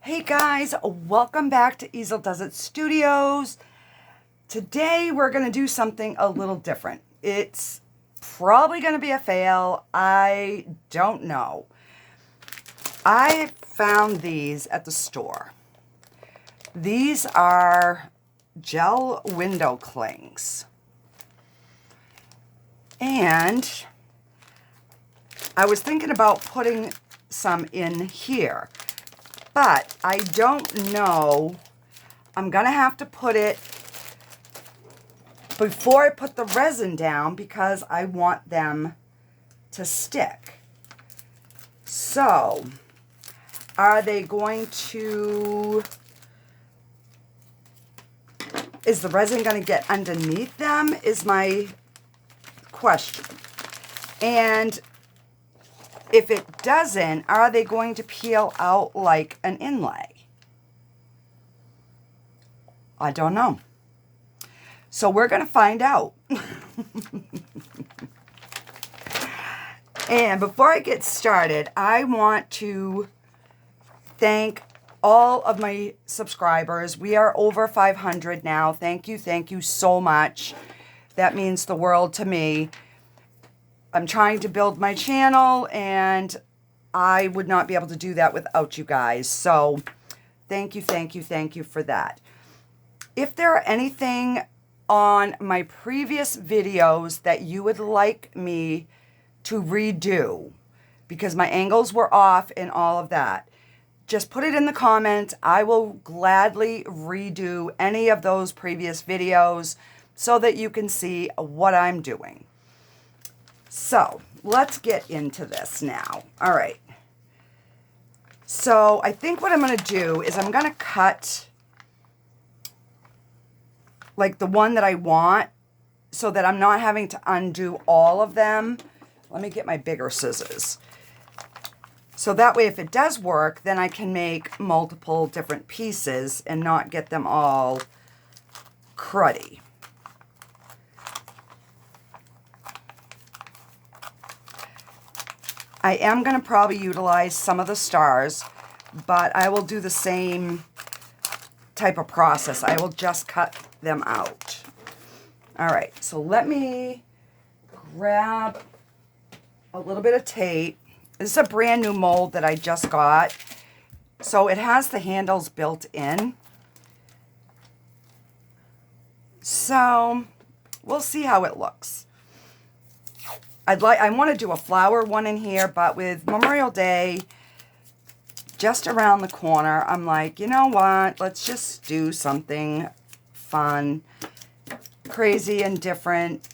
Hey guys, welcome back to Easel Does It Studios. Today we're going to do something a little different. It's probably going to be a fail. I don't know. I found these at the store. These are gel window clings. And I was thinking about putting some in here. But I don't know. I'm going to have to put it before I put the resin down because I want them to stick. So, are they going to... Is the resin going to get underneath them is my question. And if it doesn't, are they going to peel out like an inlay? I don't know. So we're going to find out. And before I get started, I want to thank all of my subscribers. We are over 500 now. Thank you so much. That means the world to me. I'm trying to build my channel, and I would not be able to do that without you guys. So thank you for that. If there are anything on my previous videos that you would like me to redo, because my angles were off and all of that, just put it in the comments. I will gladly redo any of those previous videos so that you can see what I'm doing. So let's get into this now. All right. So I think what I'm going to do is I'm going to cut like the one that I want so that I'm not having to undo all of them. Let me get my bigger scissors. So that way if it does work, then I can make multiple different pieces and not get them all cruddy. I am going to probably utilize some of the stars, but I will do the same type of process. I will just cut them out. All right, so let me grab a little bit of tape. This is a brand new mold that I just got. So it has the handles built in. So we'll see how it looks. I want to do a flower one in here, but with Memorial Day just around the corner, I'm like, you know what? Let's just do something fun, crazy, and different.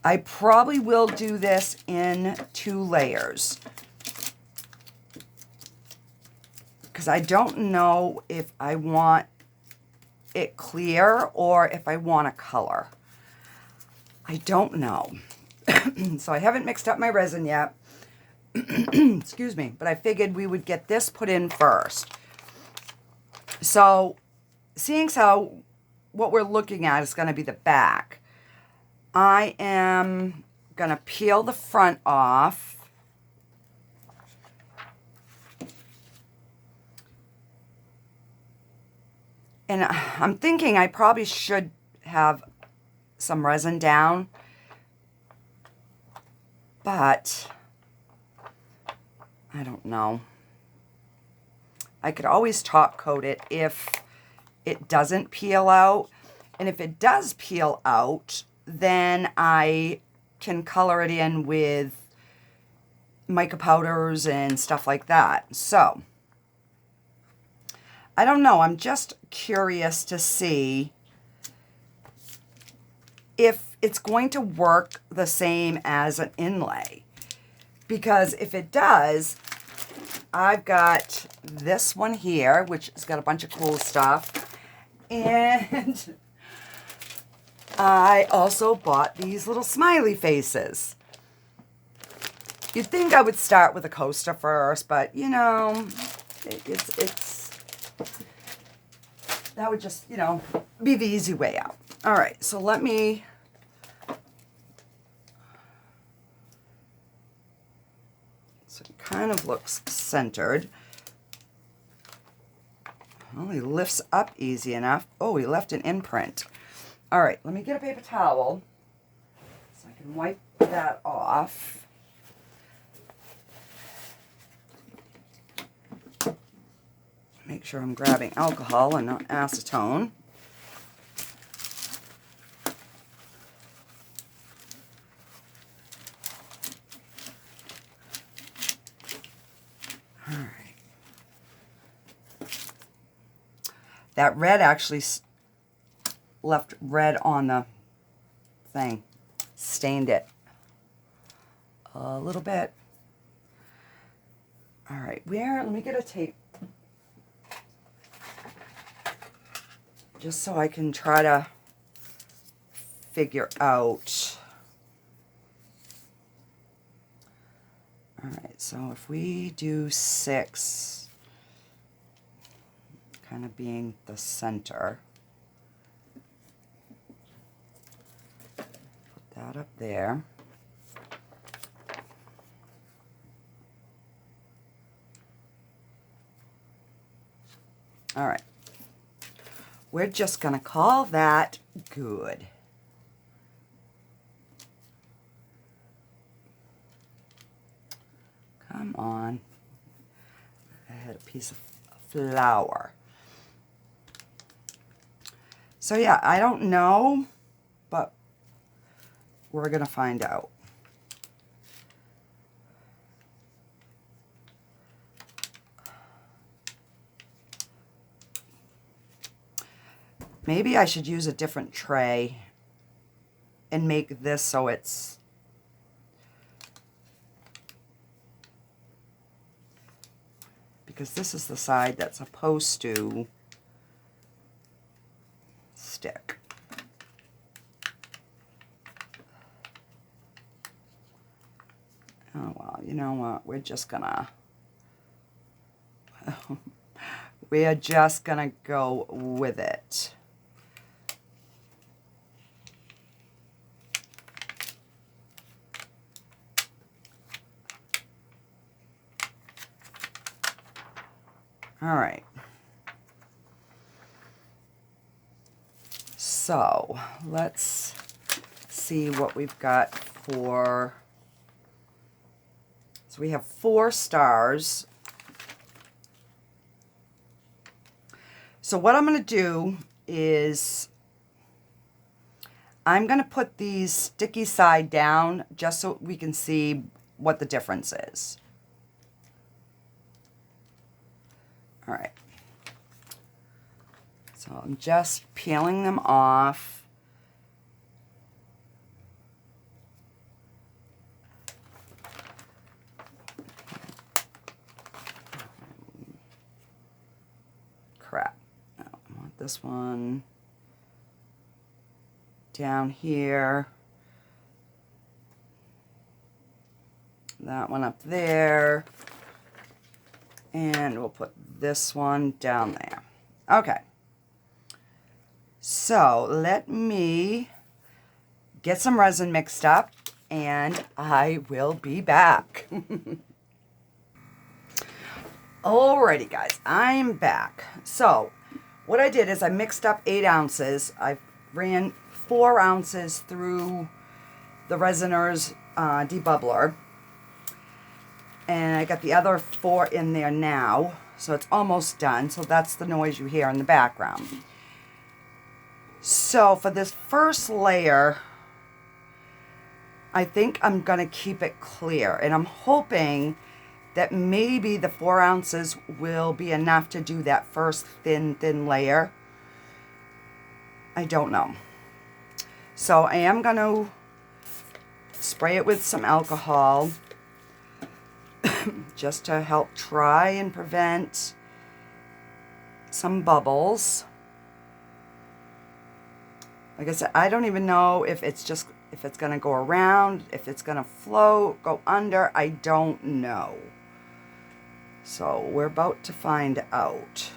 I probably will do this in 2 layers because I don't know if I want it clear or if I want a color. I don't know. So I haven't mixed up my resin yet. Excuse me, but I figured we would get this put in first. So seeing how what we're looking at is going to be the back, I am going to peel the front off. And I'm thinking I probably should have some resin down, but I don't know. I could always top coat it if it doesn't peel out. And if it does peel out, then I can color it in with mica powders and stuff like that. So I don't know. I'm just curious to see if it's going to work the same as an inlay. Because if it does, I've got this one here, which has got a bunch of cool stuff. And I also bought these little smiley faces. You'd think I would start with a coaster first, but, you know, that would just, you know, be the easy way out. All right, so let me So it kind of looks centered. Well, he lifts up easy enough. Oh, he left an imprint. All right, let me get a paper towel so I can wipe that off. Make sure I'm grabbing alcohol and not acetone. All right. That red actually left red on the thing. Stained it a little bit. All right, let me get a tape. Just so I can try to figure out. All right, so if we do 6, kind of being the center. Put that up there. All right. We're just going to call that good. Come on. I had a piece of flour. So yeah, I don't know, but we're going to find out. Maybe I should use a different tray and make this so it's because this is the side that's supposed to stick. Oh, well, you know what? We're just gonna go with it. All right. So let's see what we've got for. So we have 4 stars. So what I'm going to do is I'm going to put these sticky side down just so we can see what the difference is. All right. So I'm just peeling them off. Crap. No, I want this one down here. That one up there. And we'll put this one down there. Okay. So let me get some resin mixed up and I will be back. Alrighty guys, I'm back. So what I did is I mixed up 8 ounces. I ran 4 ounces through the Resiner's debubbler. And I got the other 4 in there now. So it's almost done. So that's the noise you hear in the background. So for this first layer, I think I'm going to keep it clear. And I'm hoping that maybe the 4 ounces will be enough to do that first thin layer. I don't know. So I am going to spray it with some alcohol just to help try and prevent some bubbles. Like I said, I don't even know if it's going to go around, if it's going to float, go under. I don't know. So we're about to find out.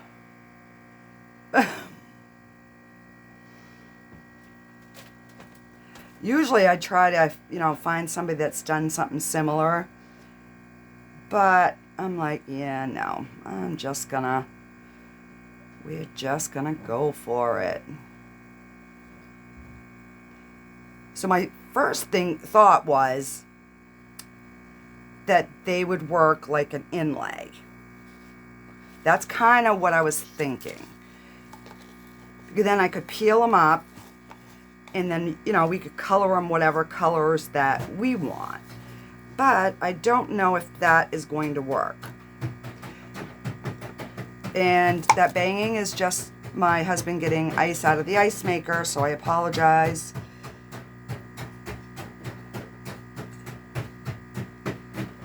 Usually I try to, find somebody that's done something similar. But I'm like, yeah, no, we're just gonna go for it. So my first thought was that they would work like an inlay. That's kind of what I was thinking. Then I could peel them up, and then, you know, we could color them whatever colors that we want. But I don't know if that is going to work. And that banging is just my husband getting ice out of the ice maker, so I apologize.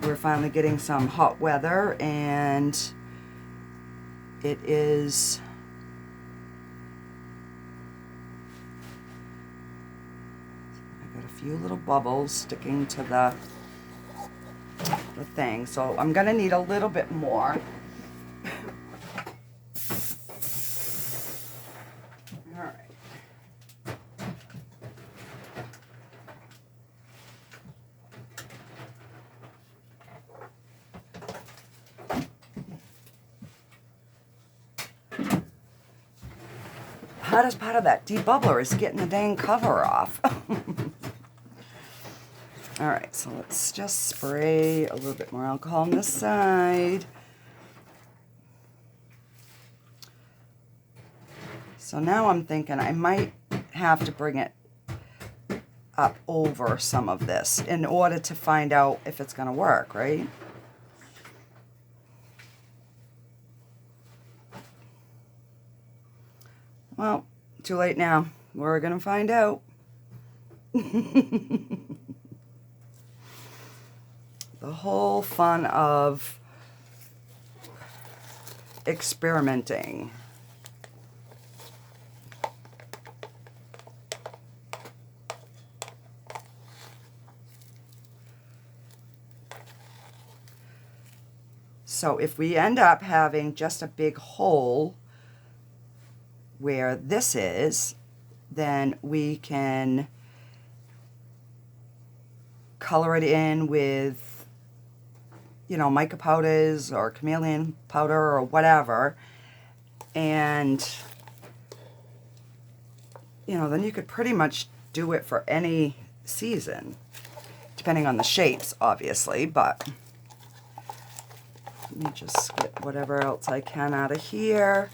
We're finally getting some hot weather, and it is I got a few little bubbles sticking to the thing, so I'm gonna need a little bit more. All right. Hottest part of that debubbler is getting the dang cover off. All right, so let's just spray a little bit more alcohol on this side. So now I'm thinking I might have to bring it up over some of this in order to find out if it's going to work, right? Well, too late now. We're going to find out. The whole fun of experimenting. So if we end up having just a big hole where this is, then we can color it in with, you know, mica powders or chameleon powder or whatever. And, you know, then you could pretty much do it for any season, depending on the shapes, obviously. But let me just get whatever else I can out of here.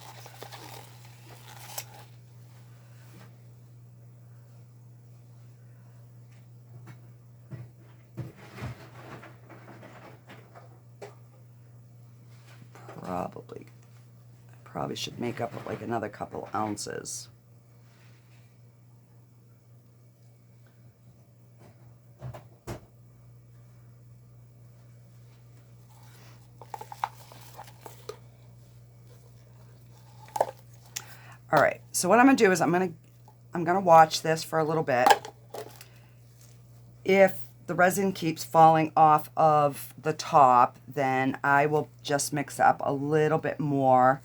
Probably should make up like another couple ounces. All right, so what I'm gonna do is I'm gonna watch this for a little bit. If the resin keeps falling off of the top, then I will just mix up a little bit more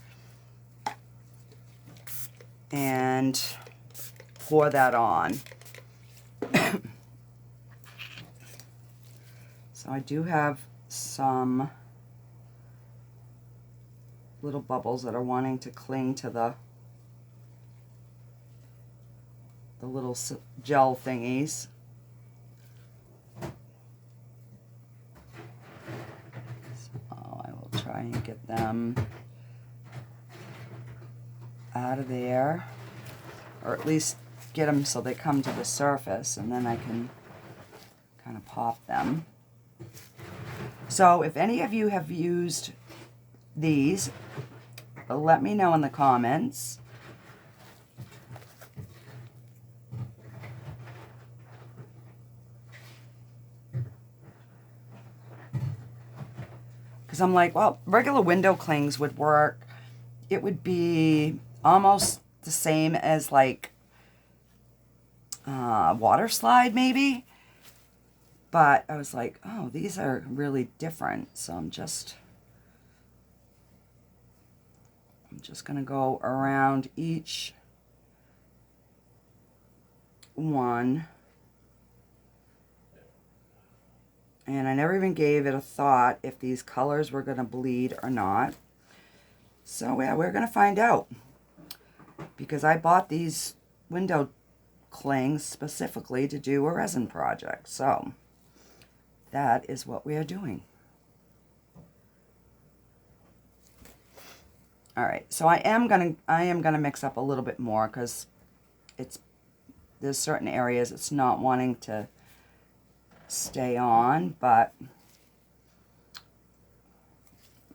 and pour that on. So I do have some little bubbles that are wanting to cling to the little gel thingies. So I will try and get them out of there, or at least get them so they come to the surface, and then I can kind of pop them. So if any of you have used these, let me know in the comments. Because I'm like, well, regular window clings would work. It would be almost the same as like water slide maybe. But I was like, oh, these are really different. So I'm just going to go around each one And I never even gave it a thought if these colors were going to bleed or not. So yeah, we're going to find out. Because I bought these window clings specifically to do a resin project. So that is what we are doing. All right, so I am gonna mix up a little bit more because there's certain areas it's not wanting to stay on, but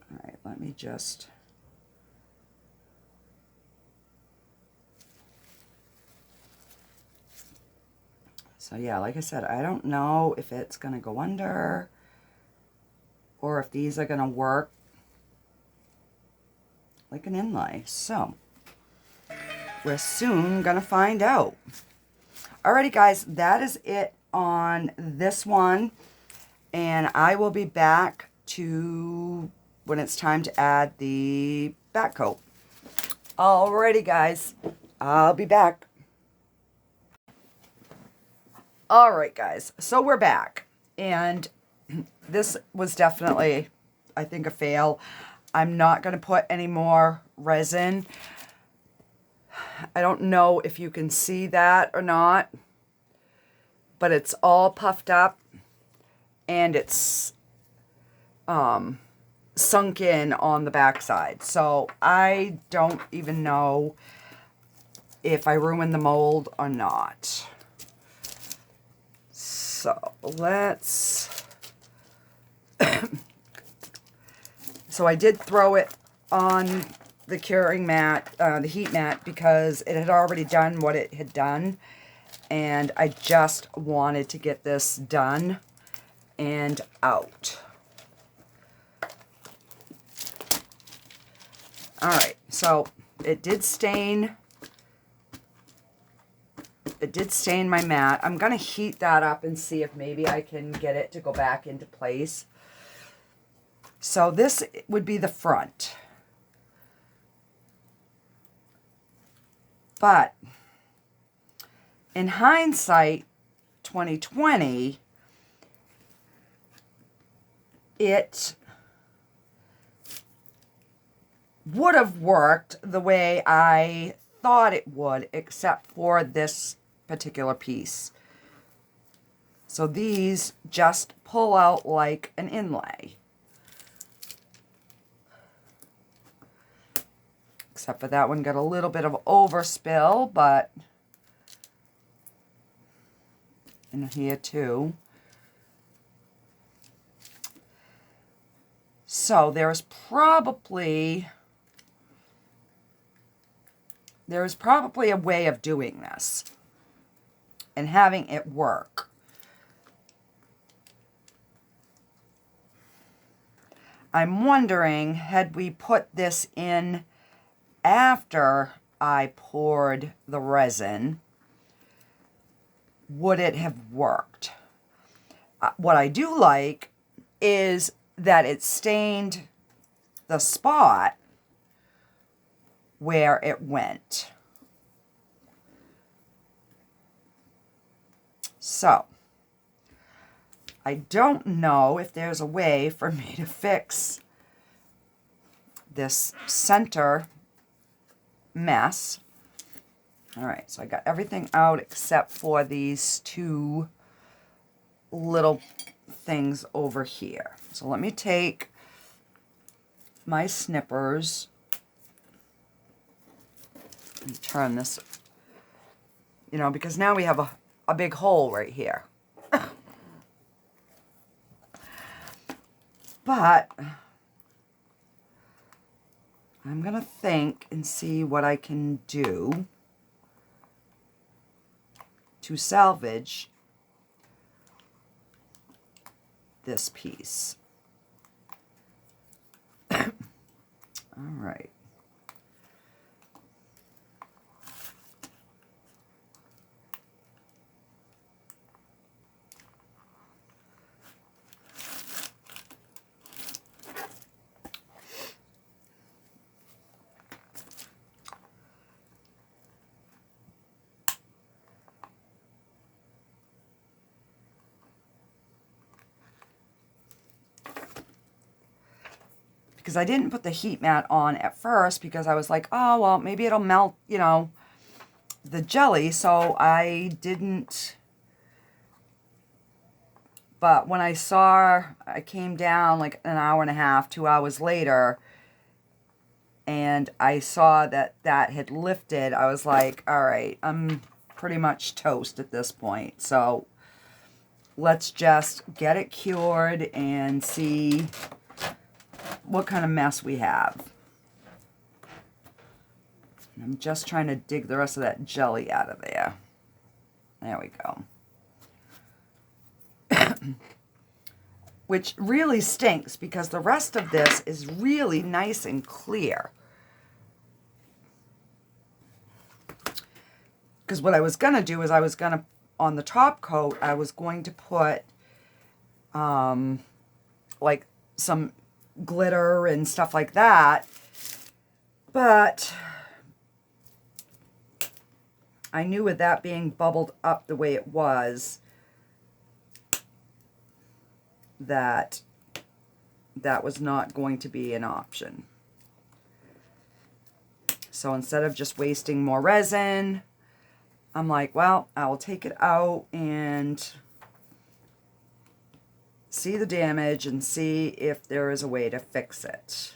all right, let me just. So yeah, like I said, I don't know if it's gonna go under or if these are gonna work like an inlay. So we're soon gonna find out. Alrighty guys, that is it on this one. And I will be back to when it's time to add the back coat. Alrighty guys, I'll be back. Alright guys, so we're back. And this was definitely, I think, a fail. I'm not going to put any more resin. I don't know if you can see that or not, but it's all puffed up and it's sunk in on the backside. So I don't even know if I ruined the mold or not. So let's... So I did throw it on the curing mat, the heat mat, because it had already done what it had done. And I just wanted to get this done and out. Alright, so it did stain. It did stain my mat. I'm going to heat that up and see if maybe I can get it to go back into place. So this would be the front. But in hindsight, 2020, it would have worked the way I thought it would, except for this particular piece. So these just pull out like an inlay. Except for that one got a little bit of overspill, but in here too. So there's probably a way of doing this and having it work. I'm wondering, had we put this in after I poured the resin, would it have worked? What I do like is that it stained the spot where it went. So, I don't know if there's a way for me to fix this center mess. All right, so I got everything out except for these two little things over here. So let me take my snippers and turn this, because now we have a big hole right here. But I'm going to think and see what I can do to salvage this piece. All right. because I didn't put the heat mat on at first because I was like, oh, well, maybe it'll melt, you know, the jelly. So I didn't. But when I came down like an hour and a half, 2 hours later, and I saw that that had lifted, I was like, all right, I'm pretty much toast at this point. So let's just get it cured and see what kind of mess we have. I'm just trying to dig the rest of that jelly out of there. There we go. Which really stinks because the rest of this is really nice and clear. Because what I was going to do is on the top coat, I was going to put like some glitter and stuff like that. But I knew with that being bubbled up the way it was, that was not going to be an option. So instead of just wasting more resin, I'm like, well, I will take it out and see the damage and see if there is a way to fix it.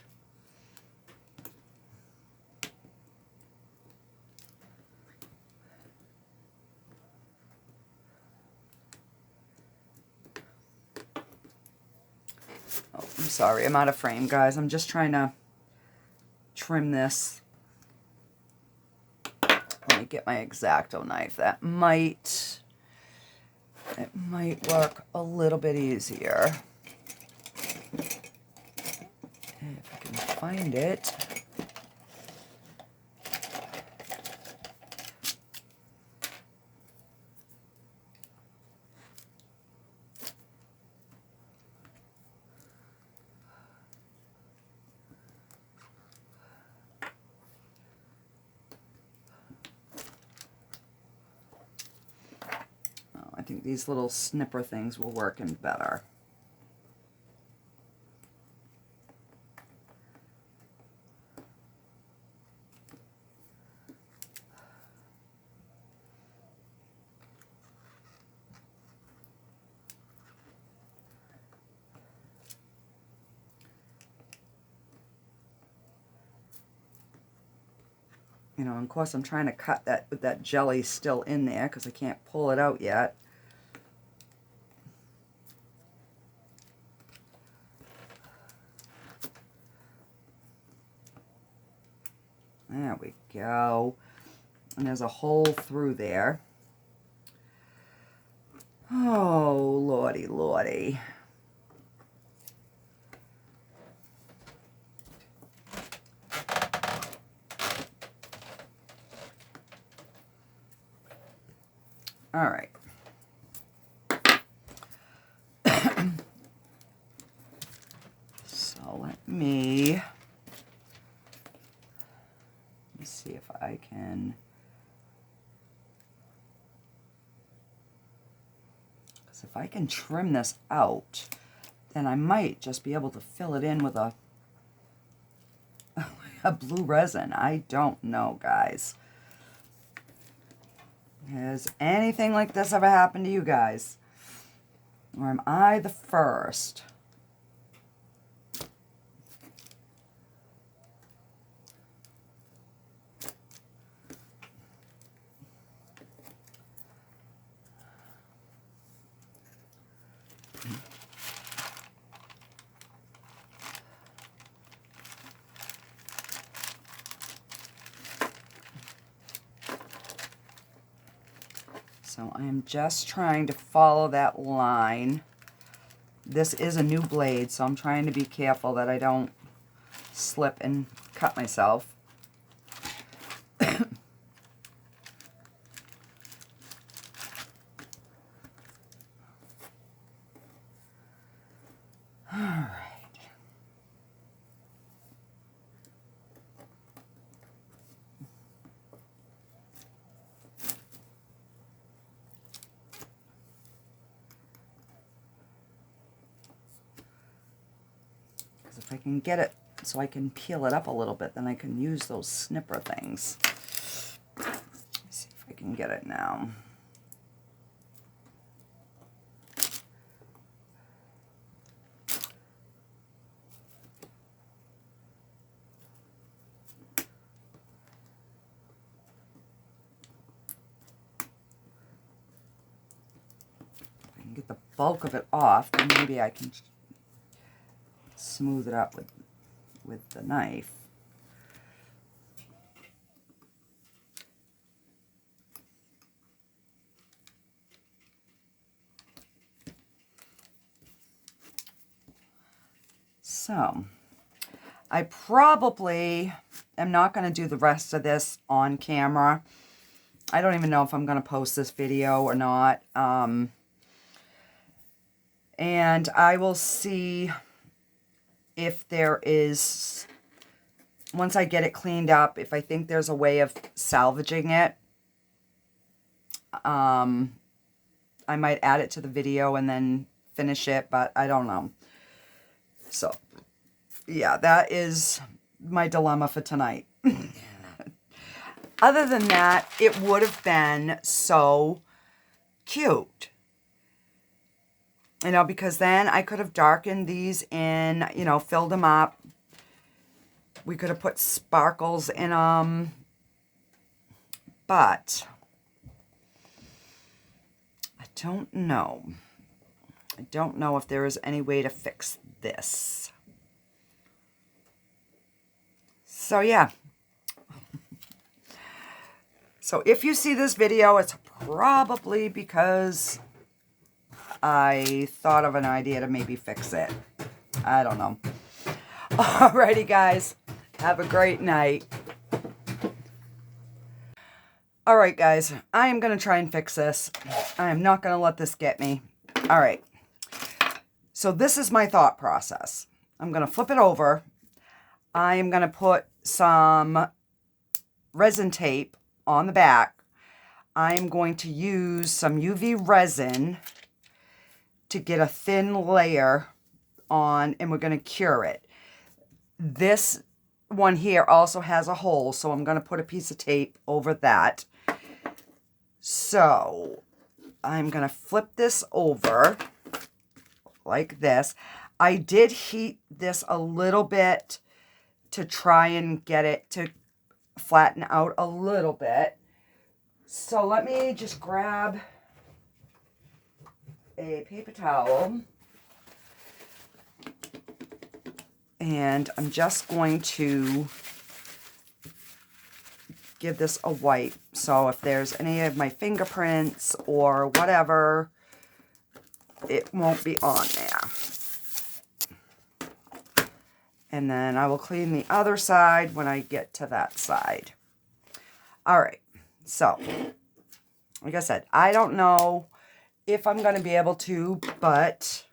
Oh, I'm sorry, I'm out of frame, guys. I'm just trying to trim this. Let me get my X-Acto knife. It might work a little bit easier. And if I can find it. I think these little snipper things will work in better. You know, of course I'm trying to cut that with that jelly still in there because I can't pull it out yet. There we go. And there's a hole through there. Oh, lordy, lordy. All right. So let me see if I can. Because if I can trim this out, then I might just be able to fill it in with a blue resin. I don't know, guys. Has anything like this ever happened to you guys? Or am I the first? So I am just trying to follow that line. This is a new blade, so I'm trying to be careful that I don't slip and cut myself. All right. If I can get it so I can peel it up a little bit. Then I can use those snipper things. Let's see if I can get it now. Get the bulk of it off, and maybe I can smooth it up with the knife. So I probably am not going to do the rest of this on camera. I don't even know if I'm going to post this video or not. And I will see if there is, once I get it cleaned up, if I think there's a way of salvaging it. I might add it to the video and then finish it, but I don't know. So, yeah, that is my dilemma for tonight. Other than that, it would have been so cute. You know, because then I could have darkened these in, you know, filled them up. We could have put sparkles in them. But I don't know. I don't know if there is any way to fix this. So, yeah. So, if you see this video, it's probably because I thought of an idea to maybe fix it. I don't know. Alrighty, guys. Have a great night. Alright, guys. I am going to try and fix this. I am not going to let this get me. Alright. So this is my thought process. I'm going to flip it over. I am going to put some resin tape on the back. I am going to use some UV resin to get a thin layer on, and we're going to cure it. This one here also has a hole, so I'm going to put a piece of tape over that. So I'm going to flip this over like this. I did heat this a little bit to try and get it to flatten out a little bit. So let me just grab a paper towel, and I'm just going to give this a wipe. So if there's any of my fingerprints or whatever, it won't be on there. And then I will clean the other side when I get to that side. All right, so like I said, I don't know if I'm going to be able to, but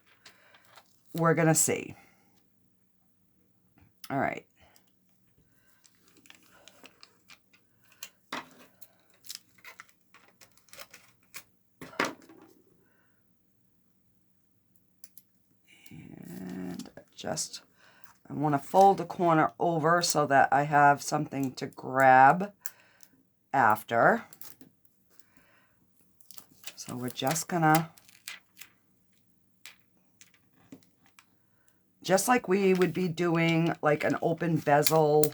we're going to see. All right. And just, I want to fold the corner over so that I have something to grab after. So we're just gonna, just like we would be doing like an open bezel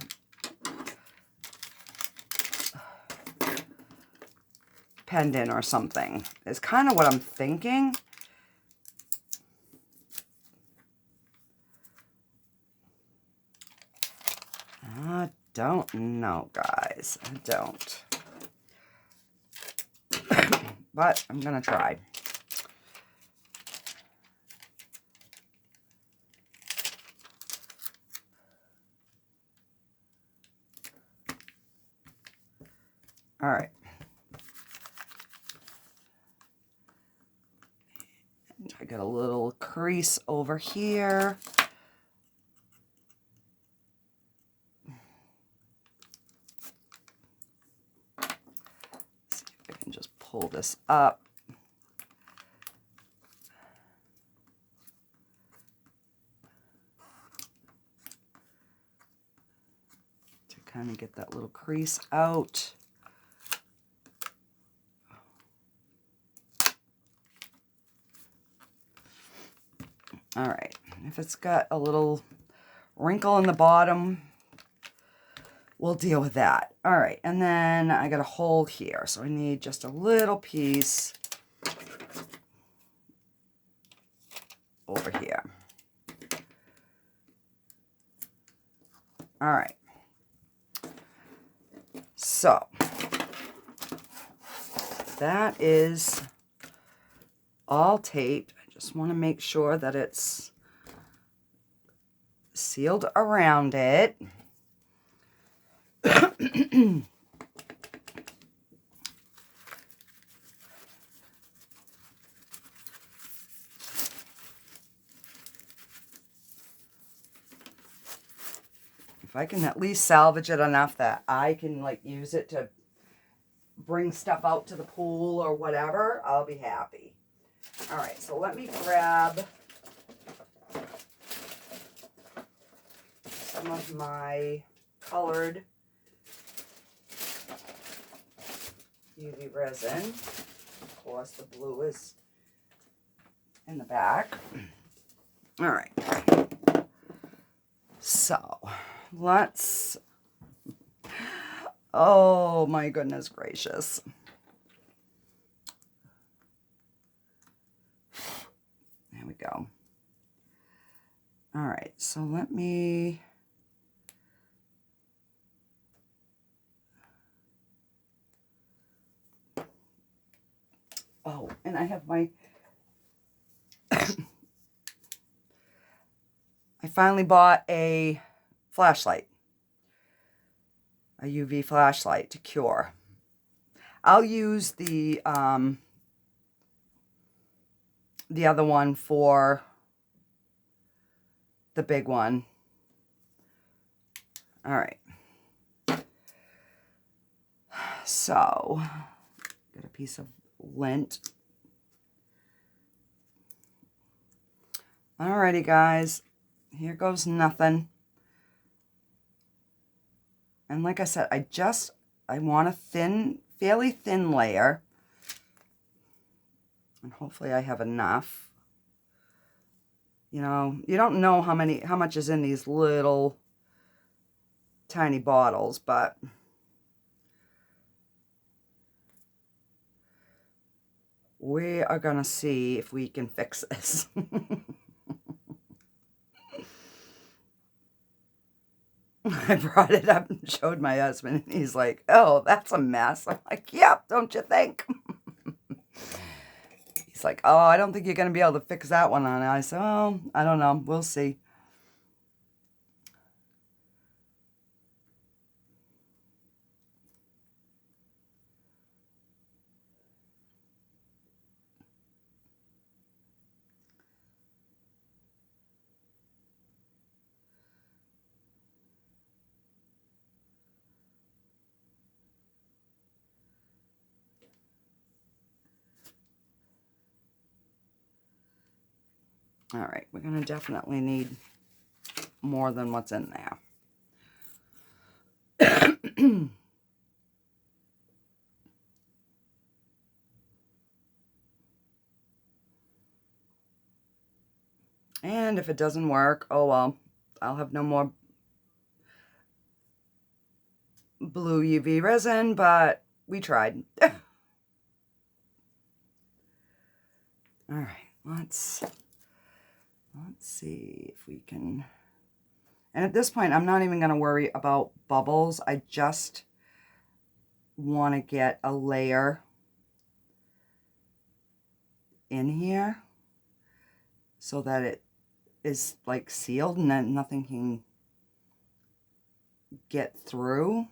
pendant or something, is kind of what I'm thinking. I don't know, guys. I don't. But I'm going to try. All right. And I got a little crease over here. Pull this up. kind of get that little crease out. All right, if it's got a little wrinkle in the bottom, we'll deal with that. All right, and then I got a hole here, so I need just a little piece over here. All right. So that is all taped. I just want to make sure that it's sealed around it. If I can at least salvage it enough that I can like use it to bring stuff out to the pool or whatever, I'll be happy. All right, so let me grab some of my colored UV resin. Of course, the blue is in the back. All right. So let's, oh my goodness gracious. There we go. All right, so let me, oh, and I have my, I finally bought a flashlight, a UV flashlight to cure. I'll use the other one for the big one. All right. So, get a piece of lint. Alrighty, guys. Here goes nothing. And like I said, I want a thin, fairly thin layer. And hopefully I have enough. You know, you don't know how much is in these little tiny bottles, but we are gonna see if we can fix this. I brought it up and showed my husband, and he's like, oh, that's a mess. I'm like, yep, don't you think? He's like, oh, I don't think you're going to be able to fix that one on it. I said, oh, I don't know. We'll see. All right, we're going to definitely need more than what's in there. And if it doesn't work, oh well, I'll have no more blue UV resin, but we tried. All right, let's see if we can. And at this point, I'm not even going to worry about bubbles. I just want to get a layer in here so that it is like sealed and then nothing can get through.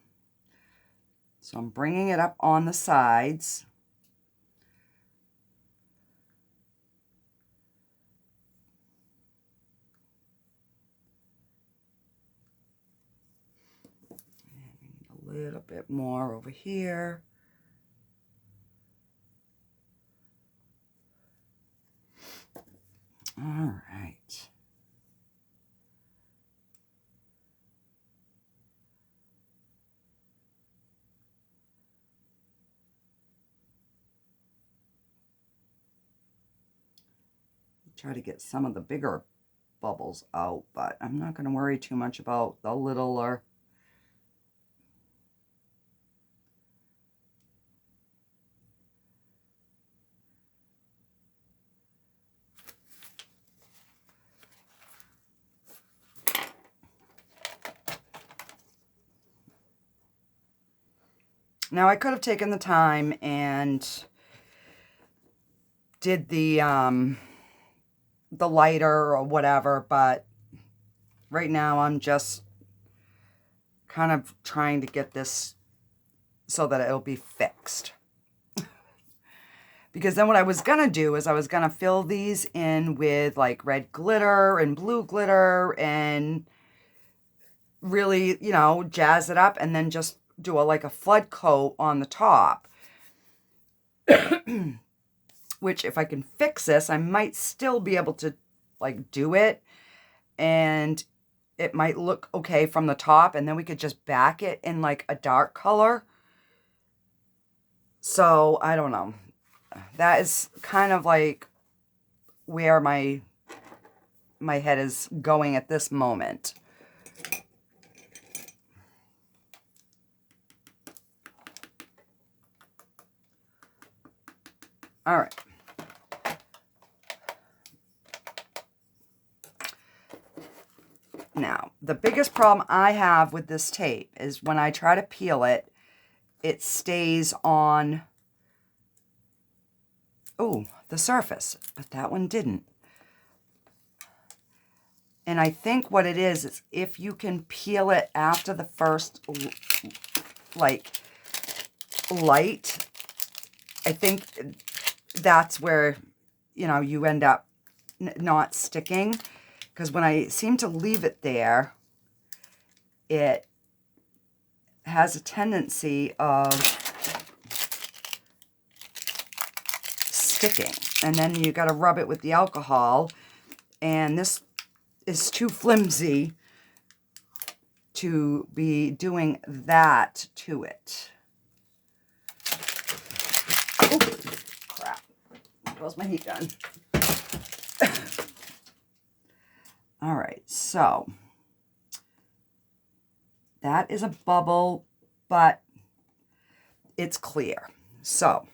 So I'm bringing it up on the sides. A little bit more over here. All right. try to get some of the bigger bubbles out, but I'm not going to worry too much about the littler. Now I could have taken the time and did the lighter or whatever, but right now I'm just kind of trying to get this so that it'll be fixed. Because then what I was going to do is I was going to fill these in with like red glitter and blue glitter and really, you know, jazz it up and then just do like a flood coat on the top. Which if I can fix this, I might still be able to like do it. And it might look okay from the top. And then we could just back it in like a dark color. So I don't know. That is kind of like where my head is going at this moment. All right. Now, the biggest problem I have with this tape is when I try to peel it, it stays on, the surface, but that one didn't. And I think what it is if you can peel it after the first, like, light, I think that's where, you know, you end up not sticking. Because when I seem to leave it there, it has a tendency of sticking. And then you got to rub it with the alcohol. And this is too flimsy to be doing that to it. Oh, crap. There goes my heat gun. All right, so that is a bubble, but it's clear. So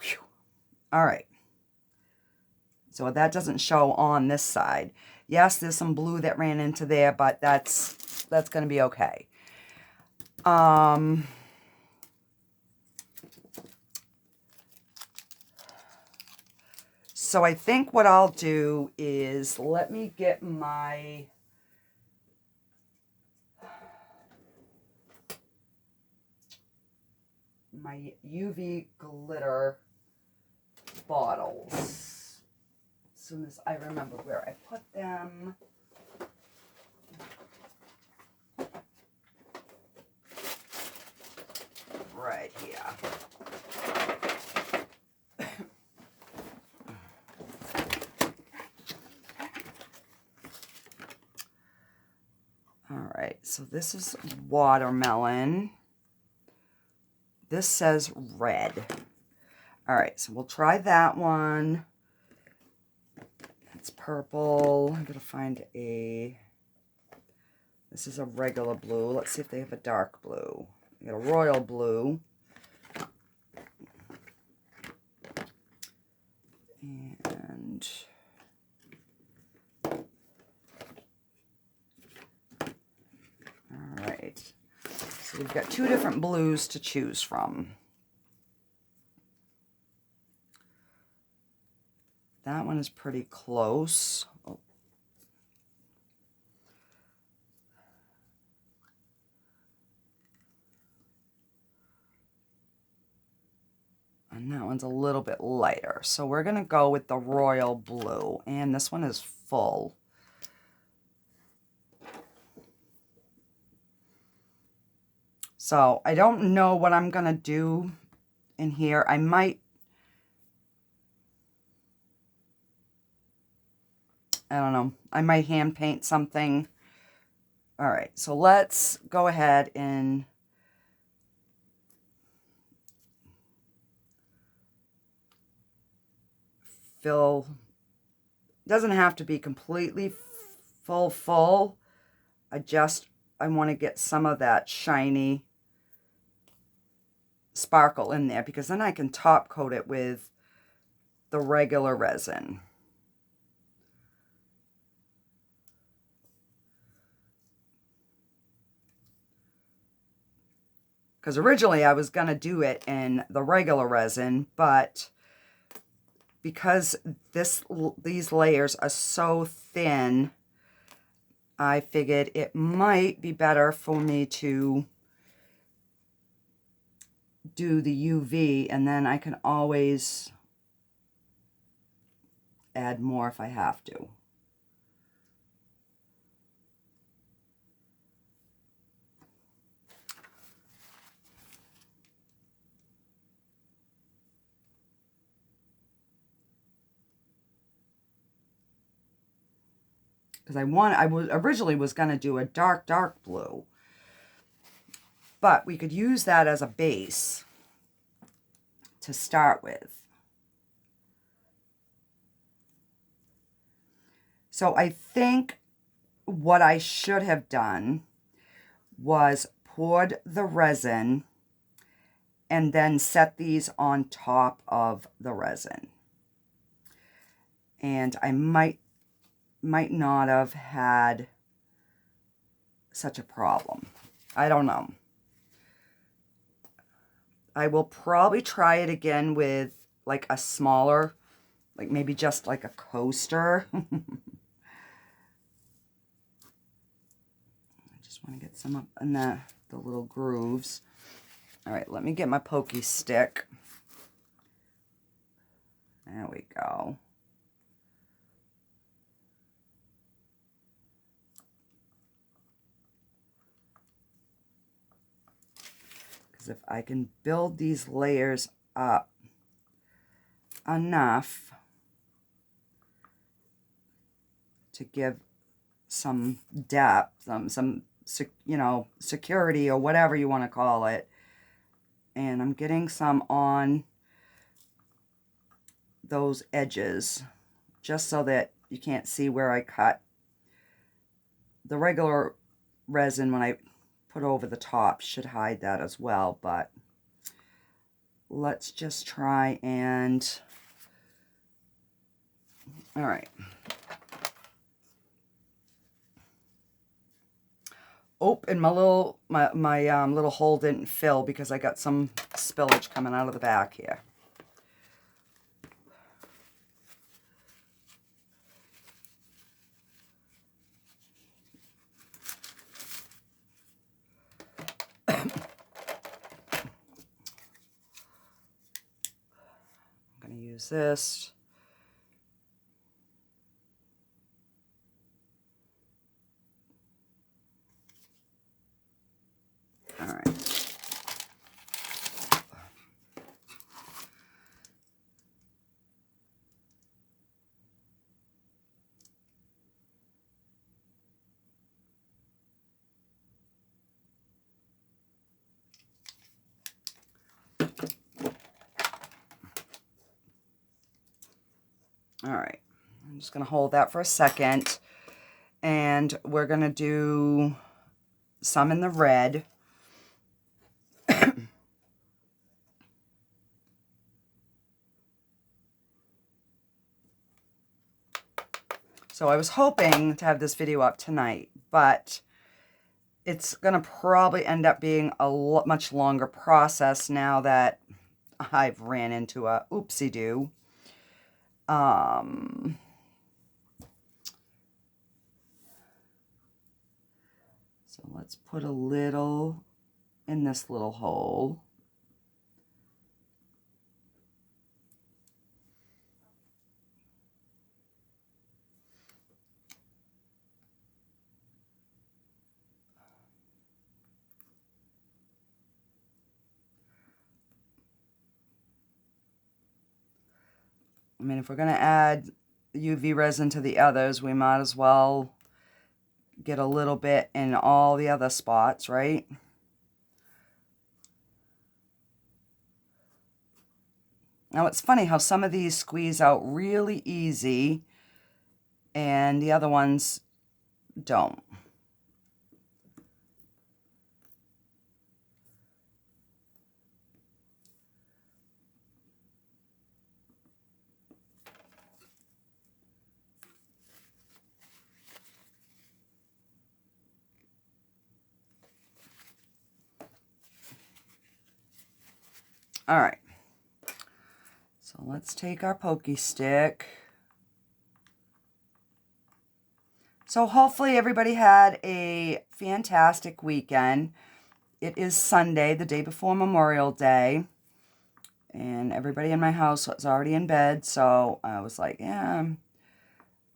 whew. All right. So that doesn't show on this side. Yes, there's some blue that ran into there, but that's going to be okay. So I think what I'll do is let me get my UV glitter bottles. As soon as I remember where I put them. Right here. All right, so this is watermelon. This says red. All right, so we'll try that one. It's purple. I'm gonna find this is a regular blue. Let's see if they have a dark blue. We got a royal blue. And all right, so we've got two different blues to choose from. That one is pretty close. Oh. And that one's a little bit lighter. So we're going to go with the royal blue. And this one is full. So I don't know what I'm going to do in here. I don't know. I might hand paint something. All right. So let's go ahead and fill, doesn't have to be completely full. I want to get some of that shiny sparkle in there, because then I can top coat it with the regular resin. Because originally I was going to do it in the regular resin, but because these layers are so thin, I figured it might be better for me to do the UV, and then I can always add more if I have to. Because I originally was going to do a dark blue, but we could use that as a base to start with. So I think what I should have done was poured the resin and then set these on top of the resin. And I might not have had such a problem. I don't know. I will probably try it again with like a smaller, like maybe just like a coaster. I just want to get some up in the little grooves. All right, let me get my pokey stick. There we go. Because if I can build these layers up enough to give some depth, some you know, security, or whatever you want to call it. And I'm getting some on those edges, just so that you can't see where I cut. The regular resin, when I put over the top, should hide that as well, but let's just try and, all right. Oh, and my little hole didn't fill because I got some spillage coming out of the back here. I'm going to use this. All right. All right. I'm just going to hold that for a second. And we're going to do some in the red. So I was hoping to have this video up tonight, but it's going to probably end up being a much longer process now that I've ran into a oopsie-doo. So let's put a little in this little hole. I mean, if we're going to add UV resin to the others, we might as well get a little bit in all the other spots, right? Now, it's funny how some of these squeeze out really easy and the other ones don't. All right. So let's take our pokey stick. So hopefully everybody had a fantastic weekend. It is Sunday, the day before Memorial Day. And everybody in my house was already in bed. So I was like, yeah, I'm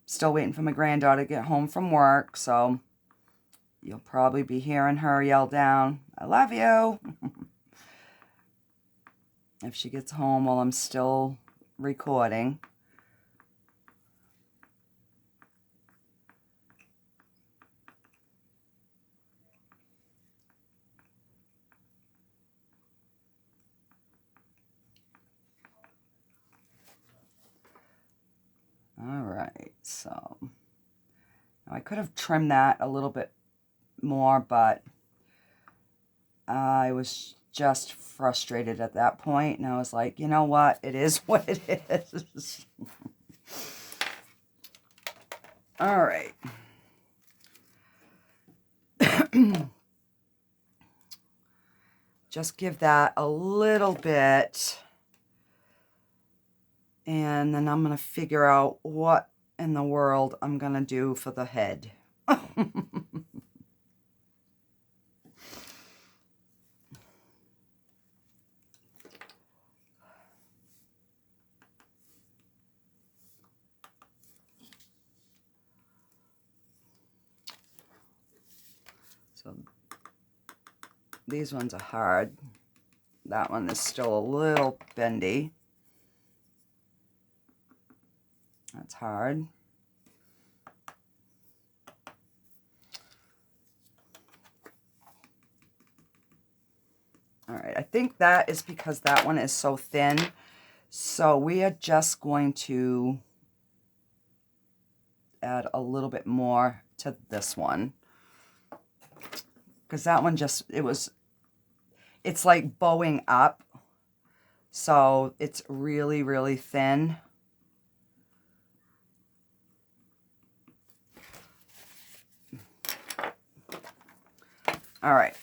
still waiting for my granddaughter to get home from work. So you'll probably be hearing her yell down, "I love you," if she gets home while I'm still recording. All right, so now I could have trimmed that a little bit more, but I was just frustrated at that point, and I was like, you know what? It is what it is. All right. Just give that a little bit, and then I'm going to figure out what in the world I'm going to do for the head. So these ones are hard. That one is still a little bendy. That's hard. All right, I think that is because that one is so thin. So we are just going to add a little bit more to this one. Because that one just, it's like bowing up. So it's really, really thin. All right.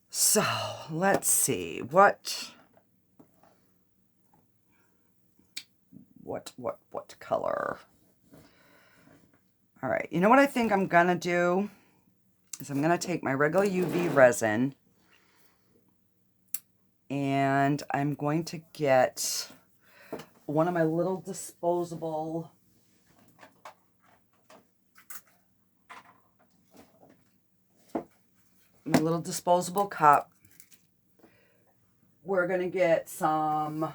So let's see what color. All right. You know what I think I'm going to do is I'm going to take my regular UV resin and I'm going to get one of my little disposable cup. We're going to get some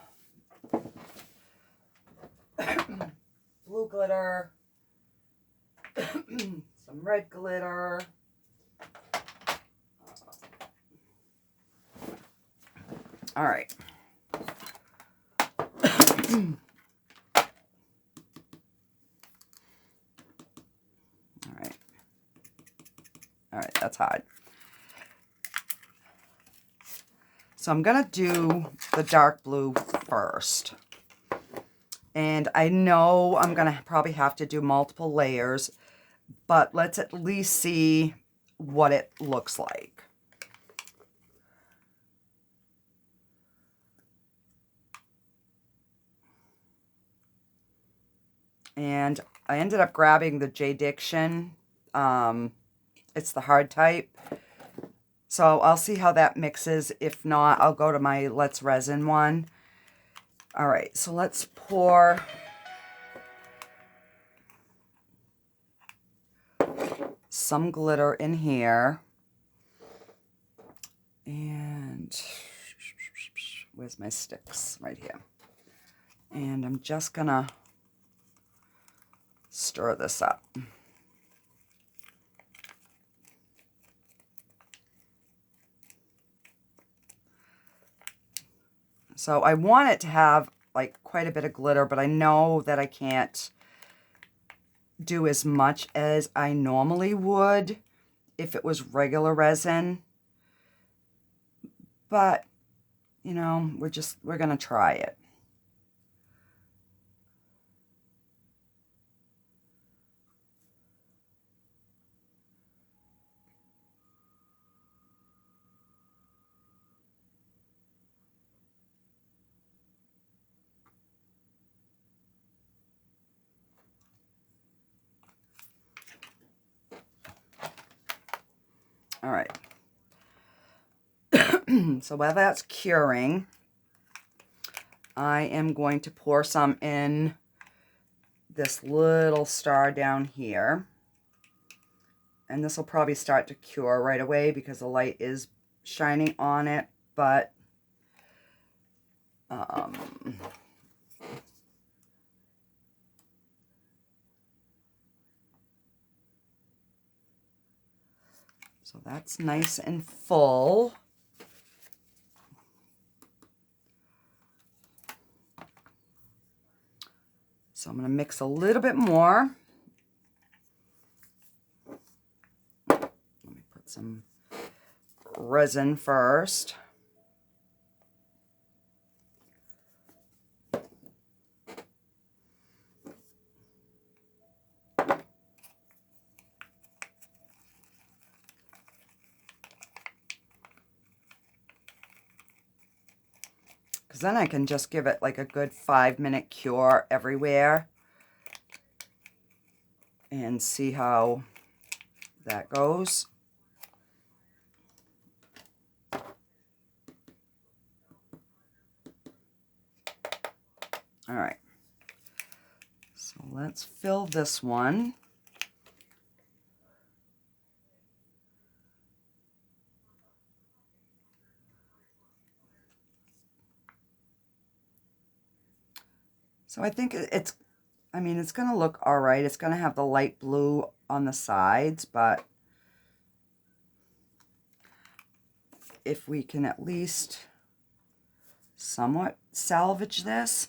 blue glitter, some red glitter, all right. All right, that's hot. So I'm going to do the dark blue first. And I know I'm going to probably have to do multiple layers, but let's at least see what it looks like. And I ended up grabbing the J. Diction. It's the hard type. So I'll see how that mixes. If not, I'll go to my Let's Resin one. All right, so let's pour some glitter in here. And where's my sticks? Right here. And I'm just gonna stir this up. So I want it to have like quite a bit of glitter, but I know that I can't do as much as I normally would if it was regular resin. But, you know, we're going to try it. All right. So while that's curing, I am going to pour some in this little star down here. And this will probably start to cure right away because the light is shining on it, but so that's nice and full. So I'm going to mix a little bit more. Let me put some resin first. Because then I can just give it like a good 5-minute cure everywhere and see how that goes. All right, so let's fill this one. So I think it's going to look all right. It's going to have the light blue on the sides, but if we can at least somewhat salvage this.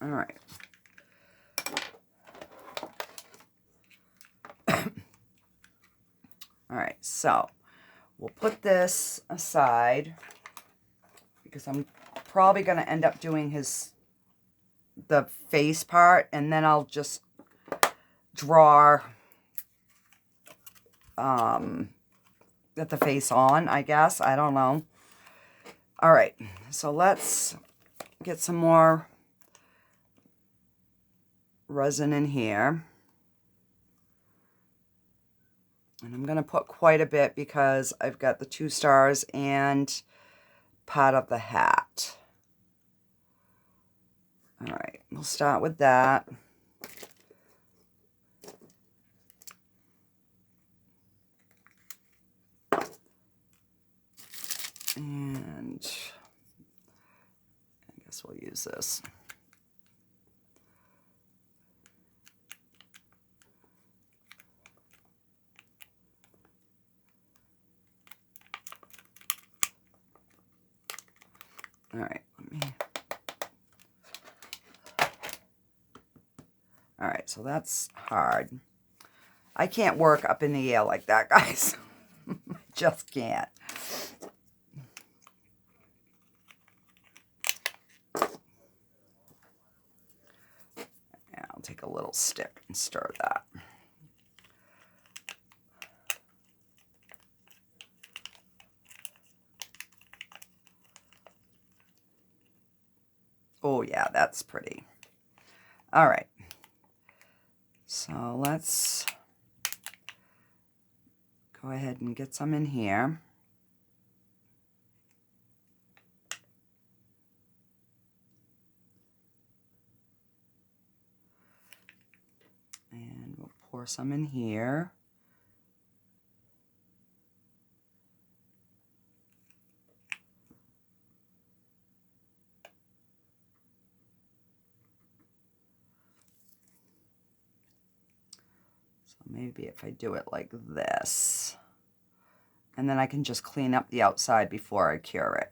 All right. All right, so we'll put this aside because I'm probably going to end up doing the face part, and then I'll just draw get the face on, I guess. I don't know. All right, so let's get some more resin in here. And I'm going to put quite a bit because I've got the 2 stars and part of the hat. All right, we'll start with that. And I guess we'll use this. All right, all right, so that's hard. I can't work up in the air like that, guys. Just can't. Yeah, I'll take a little stick and stir that. Oh yeah, that's pretty. All right. So let's go ahead and get some in here. And we'll pour some in here. Maybe if I do it like this, and then I can just clean up the outside before I cure it.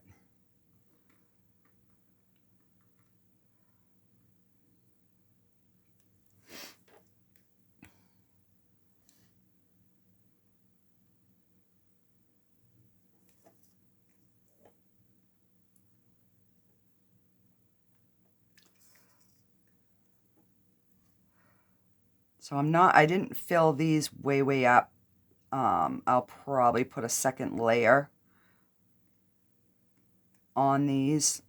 So I didn't fill these way up. I'll probably put a second layer on these.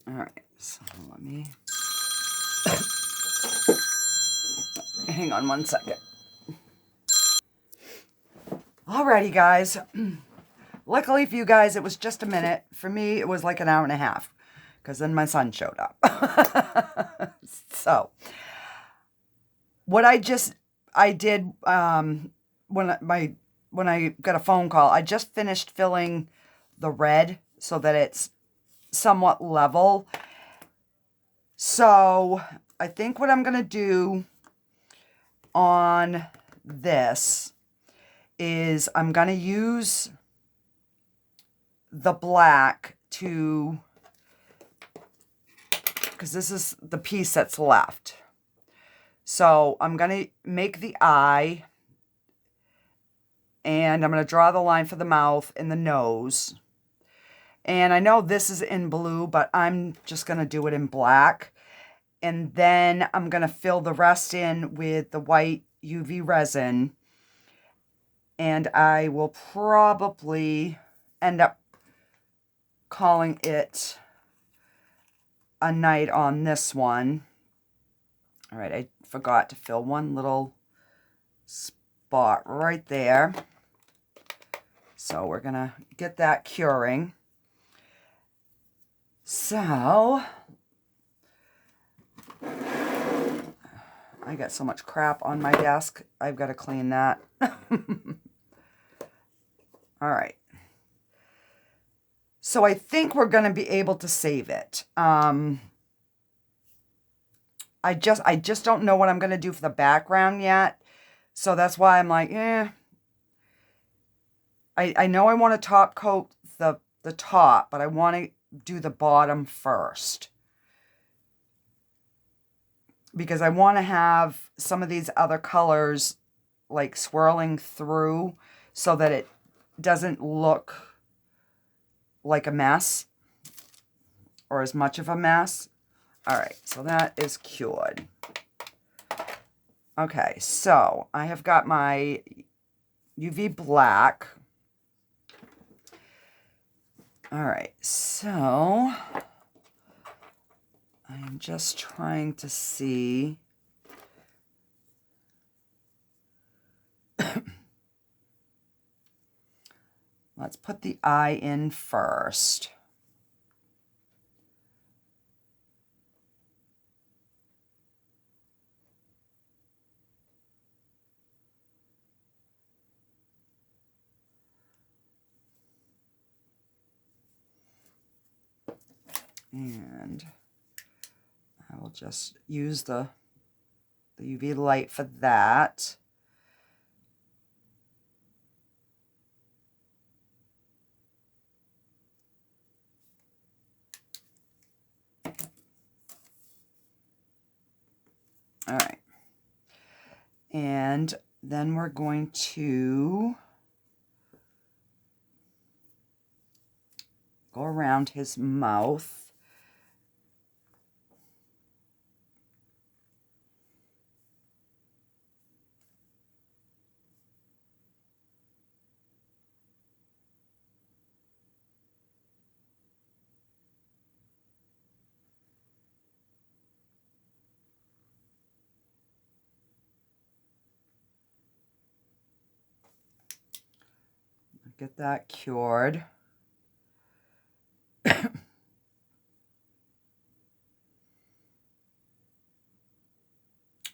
All right, so let me hang on one second. Alrighty, guys. Luckily for you guys, it was just a minute. For me, it was like an hour and a half, because then my son showed up. So, what I did when I got a phone call, I just finished filling the red so that it's somewhat level. So, I think what I'm going to do on this is I'm going to use the black to, because this is the piece that's left. So I'm going to make the eye, and I'm going to draw the line for the mouth and the nose. And I know this is in blue, but I'm just going to do it in black. And then I'm going to fill the rest in with the white UV resin. And I will probably end up calling it a night on this one. All right, I forgot to fill one little spot right there. So we're going to get that curing. So, I got so much crap on my desk. I've got to clean that. All right. So I think we're going to be able to save it. I just don't know what I'm going to do for the background yet. So that's why I'm like, I know I want to top coat the top, but I want to do the bottom first. Because I want to have some of these other colors like swirling through so that it doesn't look like a mess or as much of a mess. All right, so that is cured. Okay, so I have got my UV black. All right, so I'm just trying to see. Let's put the eye in first. And I will just use the UV light for that. All right. And then we're going to go around his mouth. Get that cured.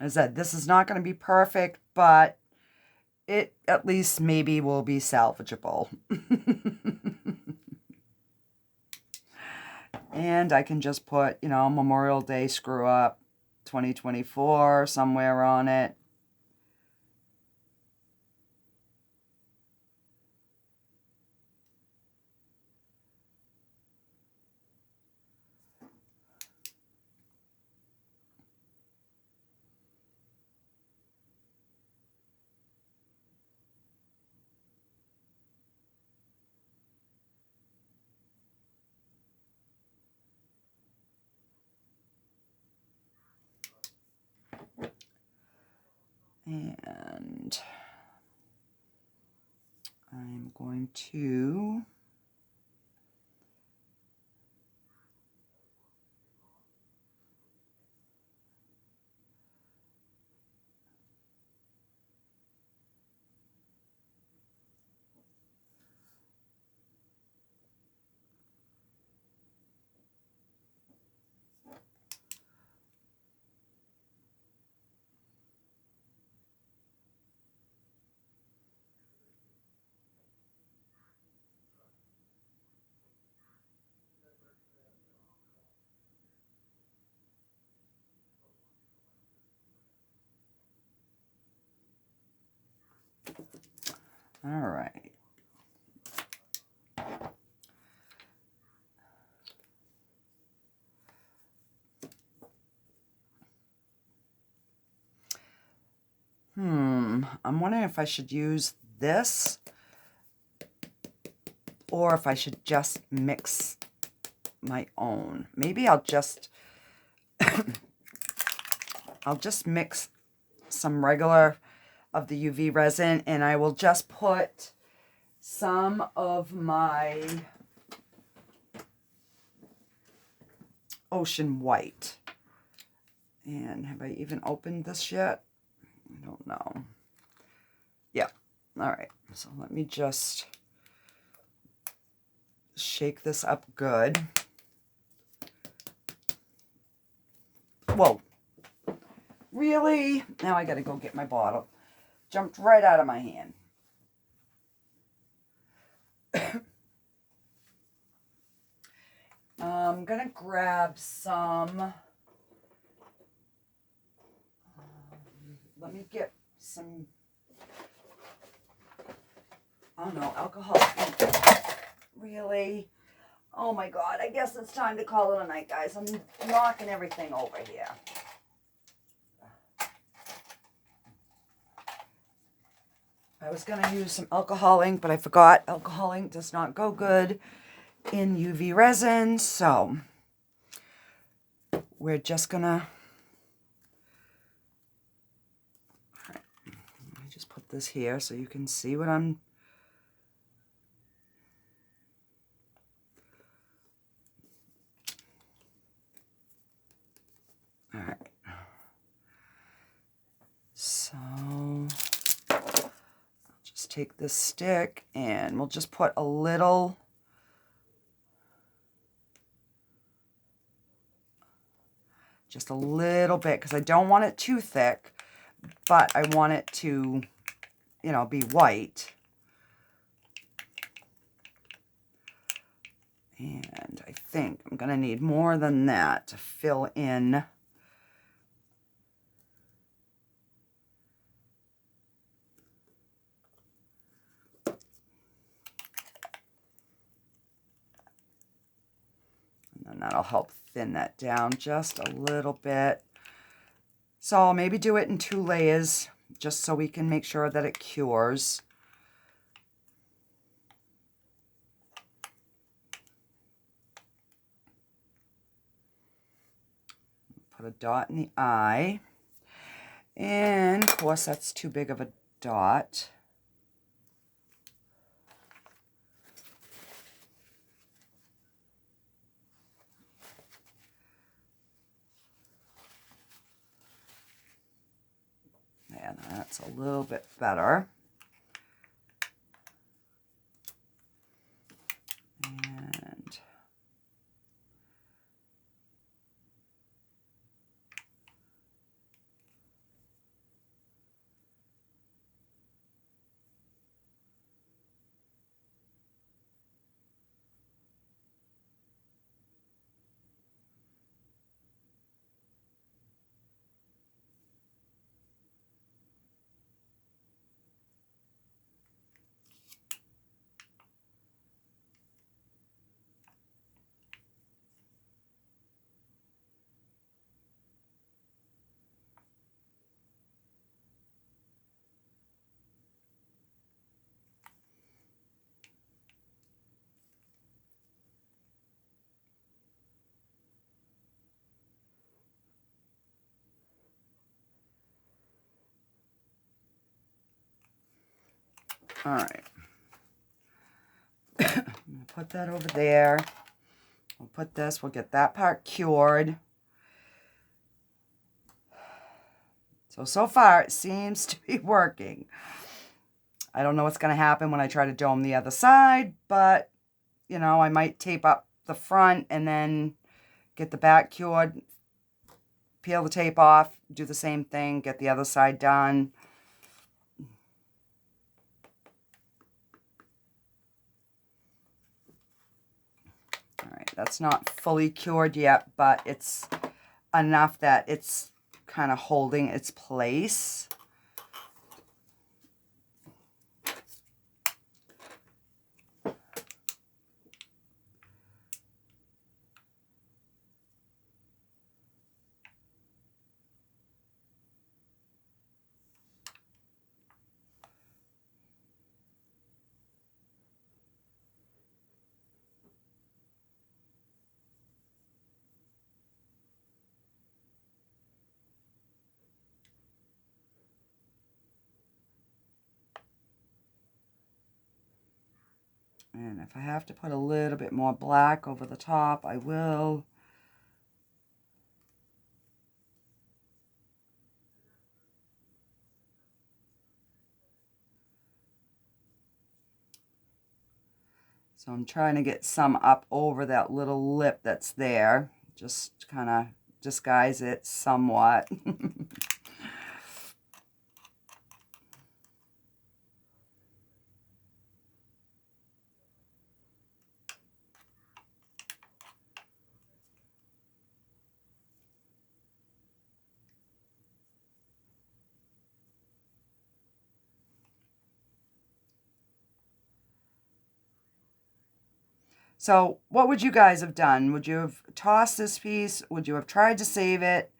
I said, this is not going to be perfect, but it at least maybe will be salvageable. And I can just put, you know, Memorial Day screw up 2024 somewhere on it. And I'm going to all right. I'm wondering if I should use this or if I should just mix my own. Maybe I'll just mix some regular of the UV resin, and I will just put some of my Ocean White. And have I even opened this yet? I don't know. Yeah. All right. So let me just shake this up good. Whoa. Really? Now I got to go get my bottle. Jumped right out of my hand. I'm going to grab some... let me get some... oh no, alcohol. Really? Oh my God, I guess it's time to call it a night, guys. I'm knocking everything over here. I was going to use some alcohol ink, but I forgot alcohol ink does not go good in UV resin, so we're just going to... let me just put this here so you can see what I'm... all right. So I'll just take this stick and we'll just put a little... just a little bit, because I don't want it too thick, but I want it to, you know, be white. And I think I'm going to need more than that to fill in. And then that'll help thin that down just a little bit. So I'll maybe do it in 2 layers, just so we can make sure that it cures. Put a dot in the eye. And of course that's too big of a dot. And that's a little bit better. And All right. I'm going to put that over there. We'll put this, we'll get that part cured. So far it seems to be working. I don't know what's going to happen when I try to dome the other side, but, you know, I might tape up the front and then get the back cured, peel the tape off, do the same thing, get the other side done. All right, that's not fully cured yet, but it's enough that it's kind of holding its place. And if I have to put a little bit more black over the top, I will. So I'm trying to get some up over that little lip that's there. Just kind of disguise it somewhat. So what would you guys have done? Would you have tossed this piece? Would you have tried to save it?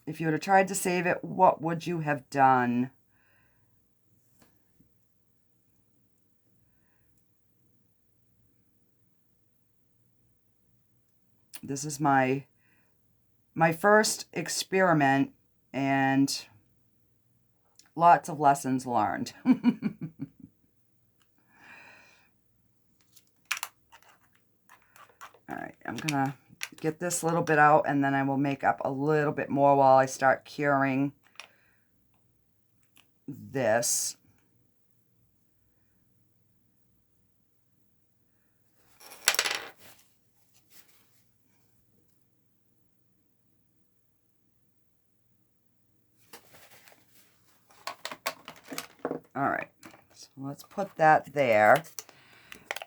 If you would have tried to save it, what would you have done? This is my first experiment and lots of lessons learned. All right, I'm going to get this little bit out, and then I will make up a little bit more while I start curing this. All right, so let's put that there.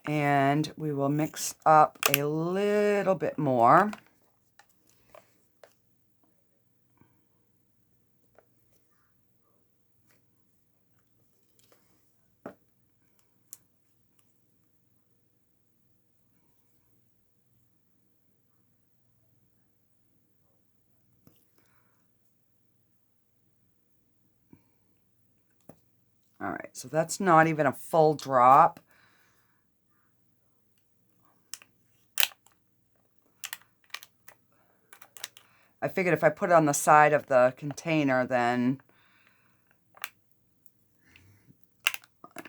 And we will mix up a little bit more. All right, so that's not even a full drop. I figured if I put it on the side of the container, then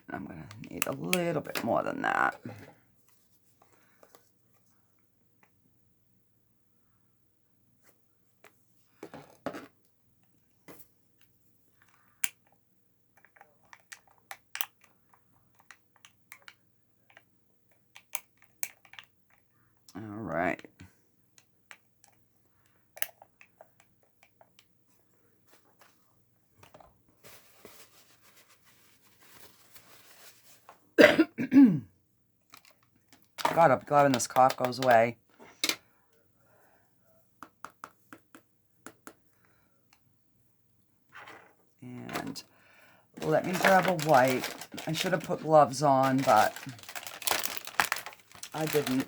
I'm going to need a little bit more than that. All right. God, I'm glad when this cough goes away. And let me grab a wipe. I should have put gloves on, but I didn't.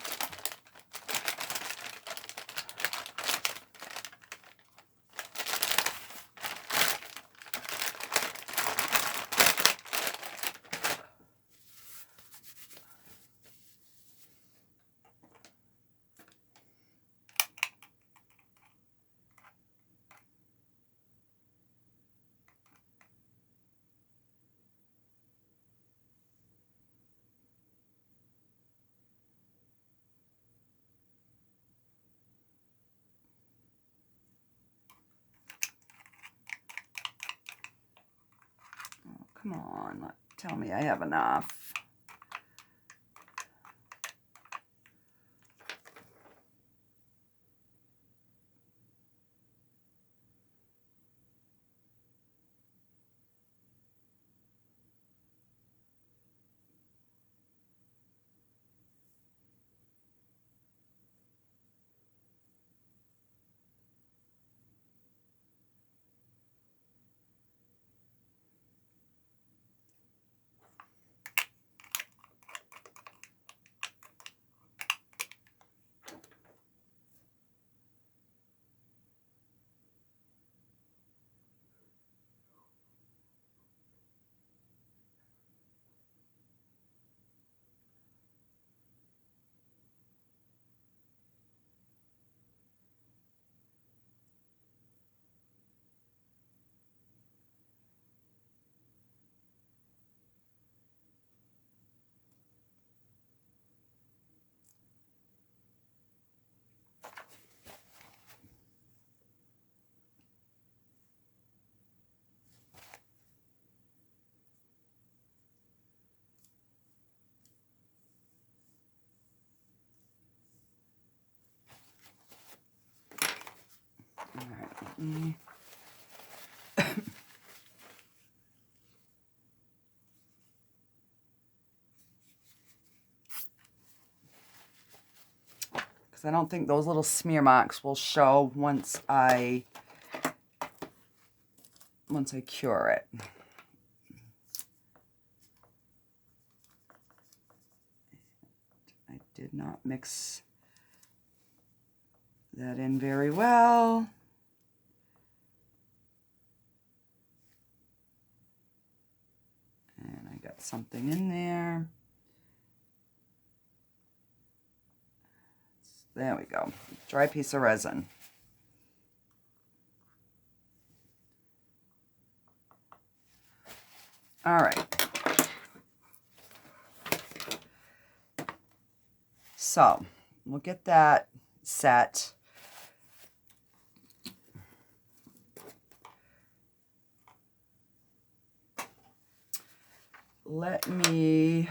Come on, tell me I have enough. All right, let me... because I don't think those little smear marks will show once I cure it. I did not mix that in very well. And I got something in there. There we go. Dry piece of resin. All right. So we'll get that set. Let me...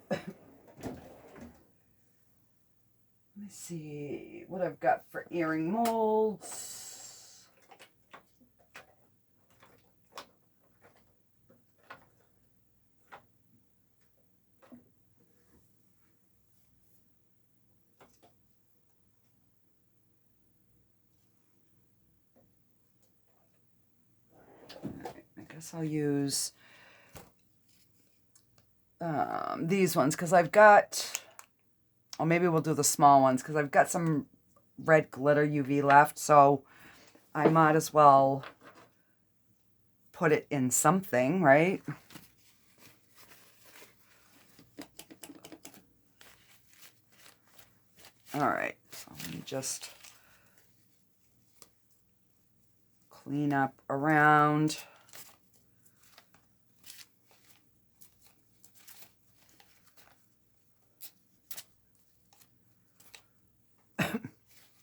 Let me see what I've got for earring molds. I guess I'll use these ones because I've got, or maybe we'll do the small ones because I've got some red glitter UV left, so I might as well put it in something, right? All right, so let me just clean up around.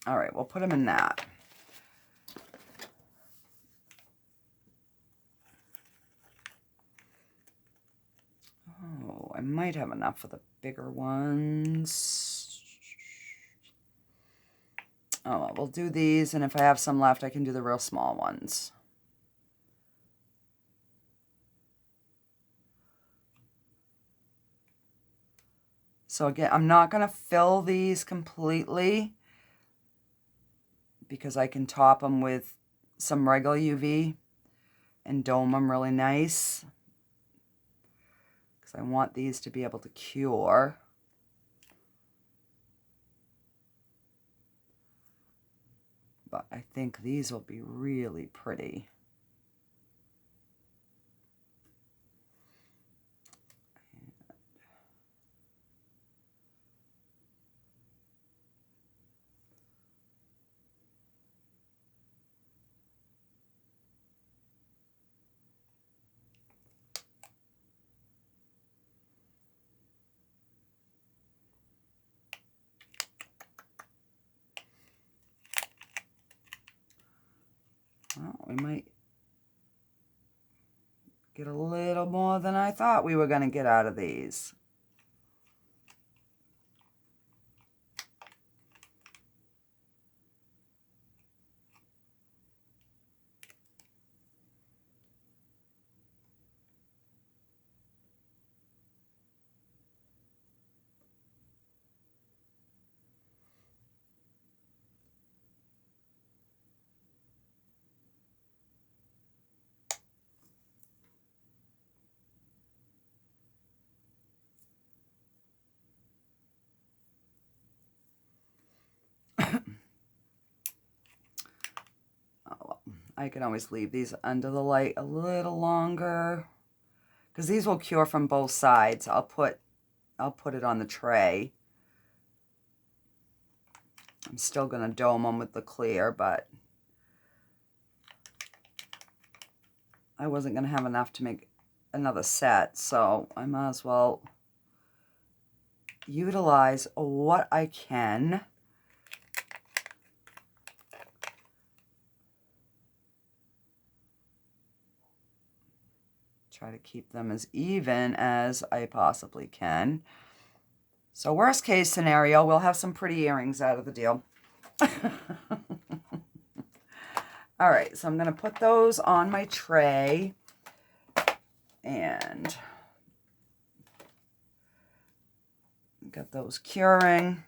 All right, we'll put them in that. Oh, I might have enough for the bigger ones. Oh, well, we'll do these, and if I have some left, I can do the real small ones. So again, I'm not going to fill these completely because I can top them with some regular UV and dome them really nice. Because I want these to be able to cure. But I think these will be really pretty. Well, we might Get a little more than I thought we were going to get out of these. I can always leave these under the light a little longer because these will cure from both sides. I'll put it on the tray. I'm still going to dome them with the clear, but I wasn't going to have enough to make another set, so I might as well utilize what I can. Try to keep them as even as I possibly can. So worst case scenario, we'll have some pretty earrings out of the deal. All right, so I'm going to put those on my tray and get those curing.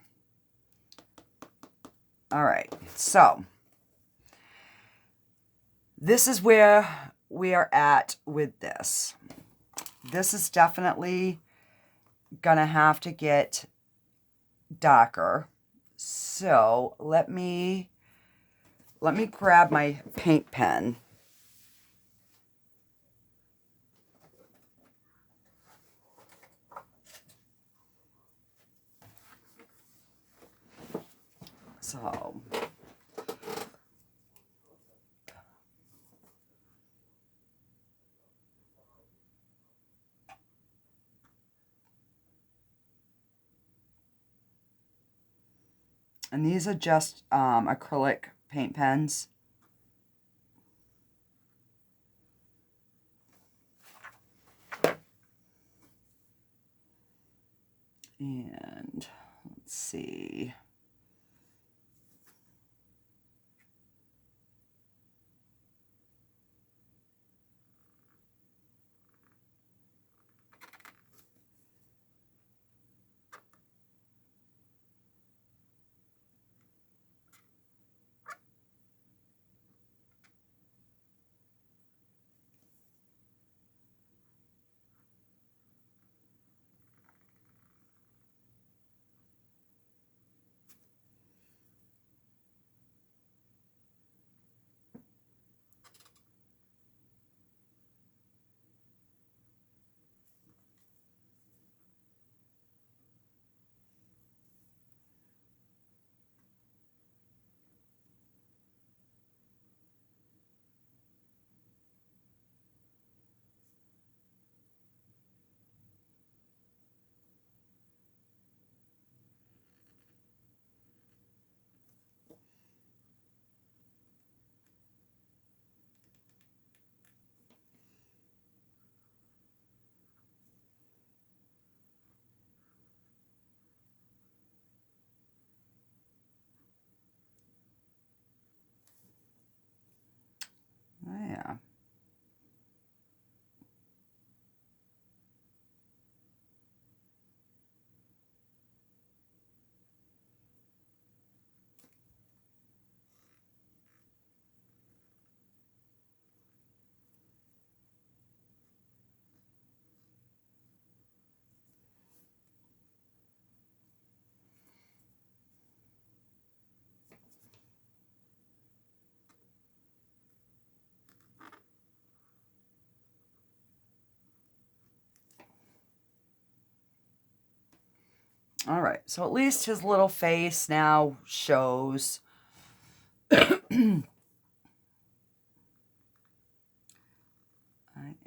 All right, so this is where we are at with this. This is definitely gonna have to get darker. So let me grab my paint pen. So and these are just acrylic paint pens. And let's see. Oh, yeah. All right, so at least his little face now shows. I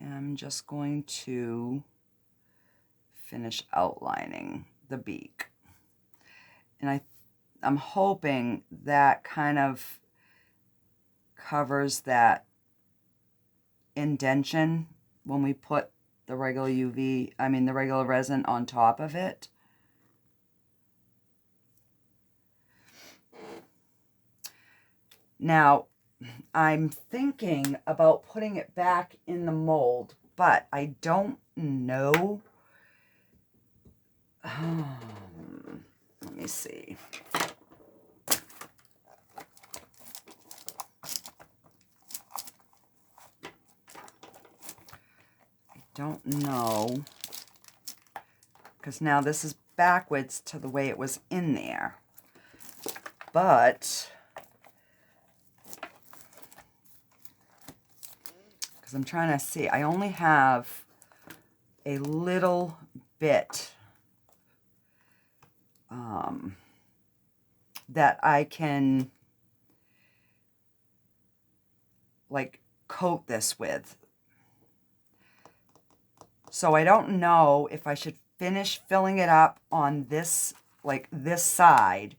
am just going to finish outlining the beak. And I'm hoping that kind of covers that indentation when we put the regular the regular resin on top of it. Now, I'm thinking about putting it back in the mold, but I don't know. Let me see. I don't know, because now this is backwards to the way it was in there. But because I'm trying to see, I only have a little bit that I can like coat this with. So I don't know if I should finish filling it up on this, like this side,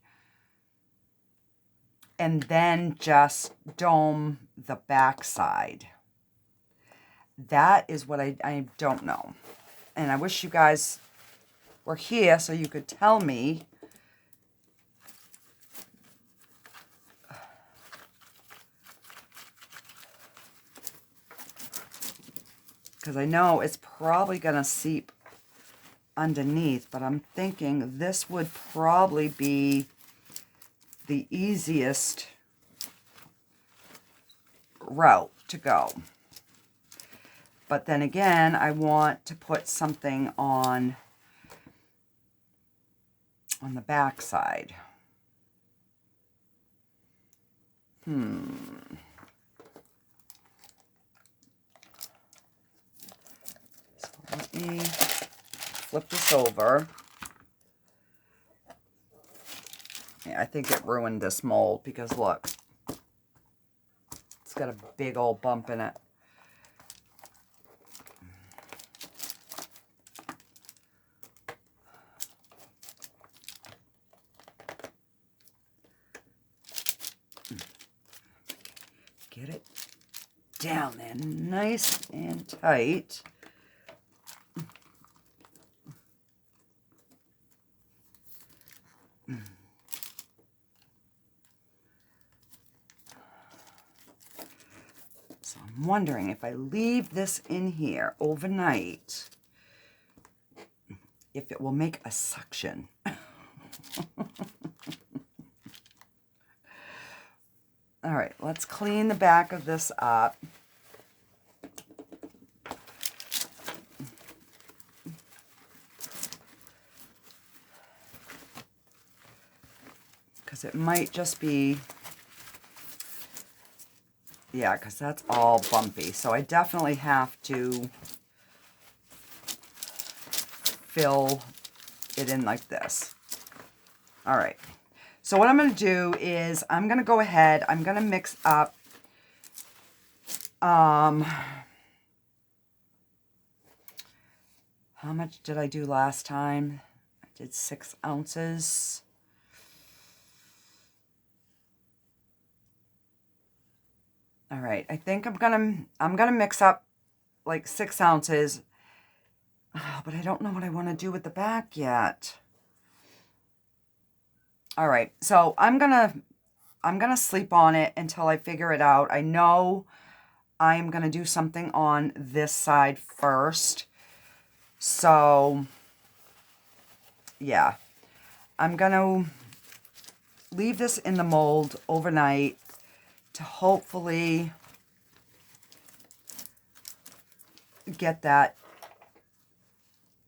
and then just dome the back side. That is what I don't know. And I wish you guys were here so you could tell me. Because I know it's probably going to seep underneath, but I'm thinking this would probably be the easiest route to go. But then again, I want to put something on the back side. Let me flip this over. Yeah, I think it ruined this mold because look, it's got a big old bump in it. Get it down there nice and tight. So I'm wondering if I leave this in here overnight, if it will make a suction. All right, let's clean the back of this up. Because it might just be, yeah, because that's all bumpy. So I definitely have to fill it in like this. All right. So what I'm going to do is I'm going to go ahead, I'm going to mix up how much did I do last time? I did 6 ounces. All right, I think I'm gonna mix up like 6 ounces, but I don't know what I want to do with the back yet. All right, so I'm gonna sleep on it until I figure it out. I know I'm gonna do something on this side first, so yeah, I'm gonna leave this in the mold overnight to hopefully get that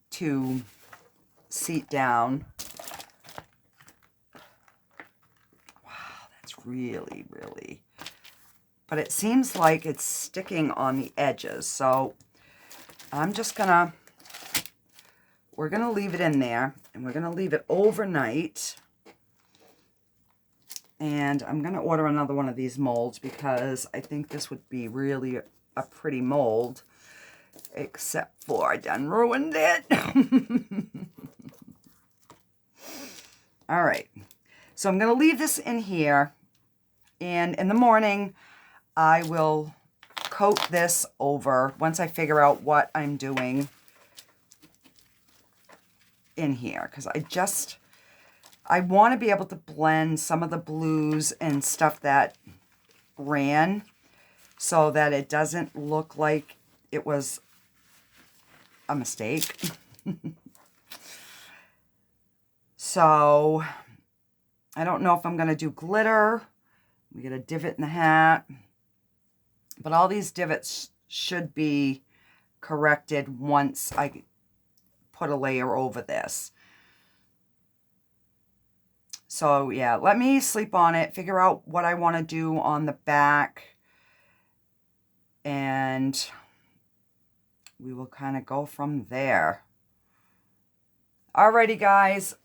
to seat down. Wow, that's really, really, but it seems like it's sticking on the edges. So I'm just we're gonna leave it in there, and we're gonna leave it overnight. And I'm going to order another one of these molds because I think this would be really a pretty mold, except for I done ruined it. All right. So I'm going to leave this in here, and in the morning I will coat this over once I figure out what I'm doing in here, because I want to be able to blend some of the blues and stuff that ran so that it doesn't look like it was a mistake. So I don't know if I'm going to do glitter. We get a divot in the hat. But all these divots should be corrected once I put a layer over this. So yeah, let me sleep on it, figure out what I want to do on the back, and we will kind of go from there. Alrighty, guys.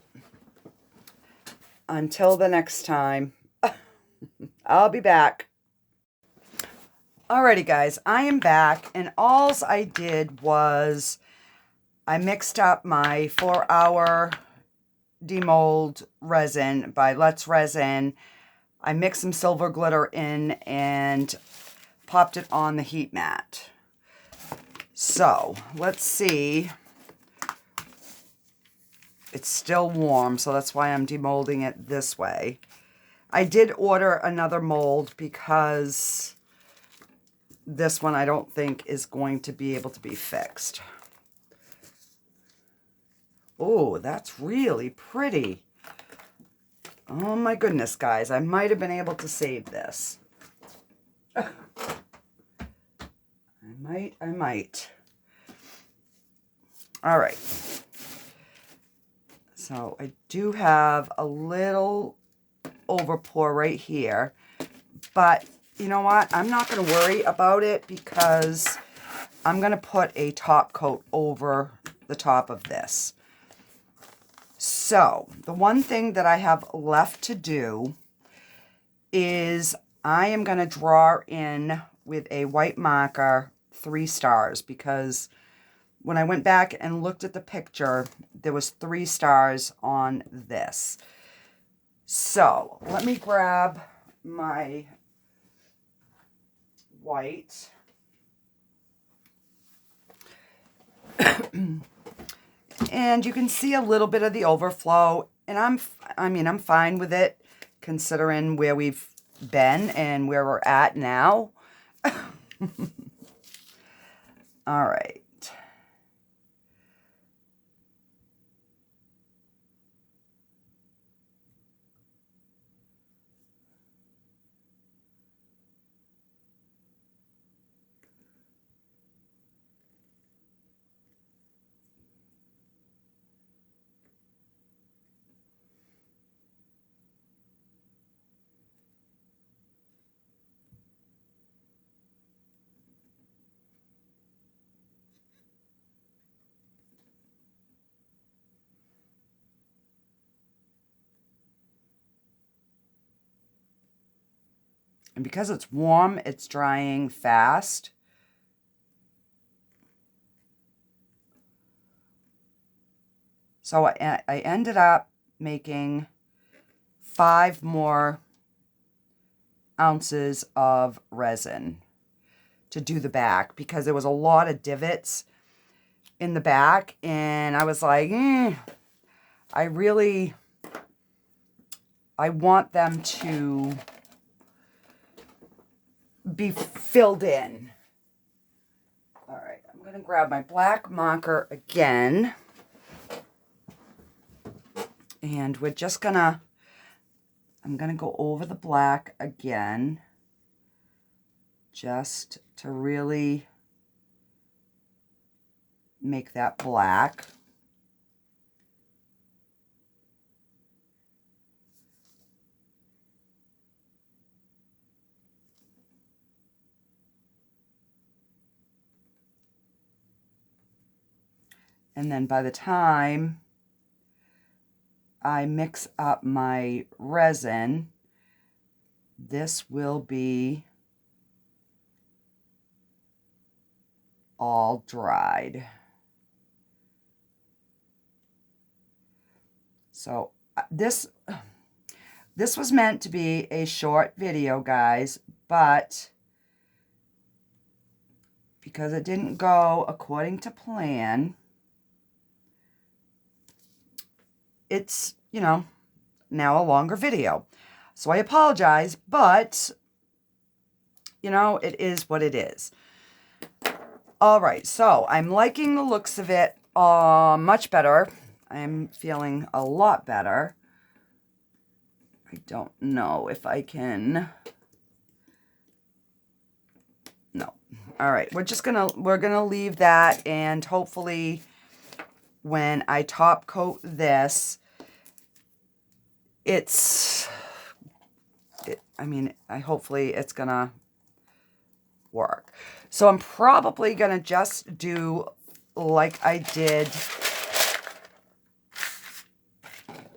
Until the next time, I'll be back. Alrighty, guys, I am back, and alls I did was I mixed up my 4-hour demold resin by Let's Resin. I mixed some silver glitter in and popped it on the heat mat. So let's see. It's still warm, so that's why I'm demolding it this way. I did order another mold because this one I don't think is going to be able to be fixed. Oh, that's really pretty. Oh my goodness, guys. I might have been able to save this. I might. All right. So I do have a little overpour right here, but you know what? I'm not going to worry about it because I'm going to put a top coat over the top of this. So the one thing that I have left to do is I am going to draw in with a white marker 3 stars, because when I went back and looked at the picture, there was 3 stars on this. So let me grab my white. And you can see a little bit of the overflow, and I'm fine with it considering where we've been and where we're at now. All right. And because it's warm, it's drying fast. So I ended up making 5 more ounces of resin to do the back, because there was a lot of divots in the back, and I was like, I want them to be filled in. All right, I'm going to grab my black marker again. And we're just I'm going to go over the black again, just to really make that black. And then by the time I mix up my resin, this will be all dried. So this was meant to be a short video, guys, but because it didn't go according to plan, it's, you know, now a longer video. So I apologize, but, you know, it is what it is. All right, so I'm liking the looks of it much better. I'm feeling a lot better. I don't know if I can... No. All right, we're gonna leave that, and hopefully when I top coat this, hopefully it's gonna work. So I'm probably gonna just do like I did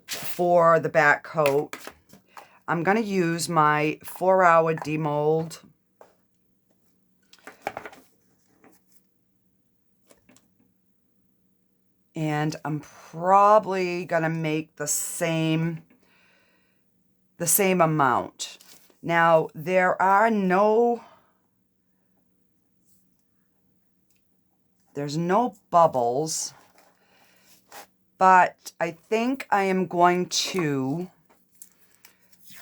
for the back coat. I'm gonna use my 4-hour demold. And I'm probably gonna make the same amount. Now, there's no bubbles, but I think I am going to,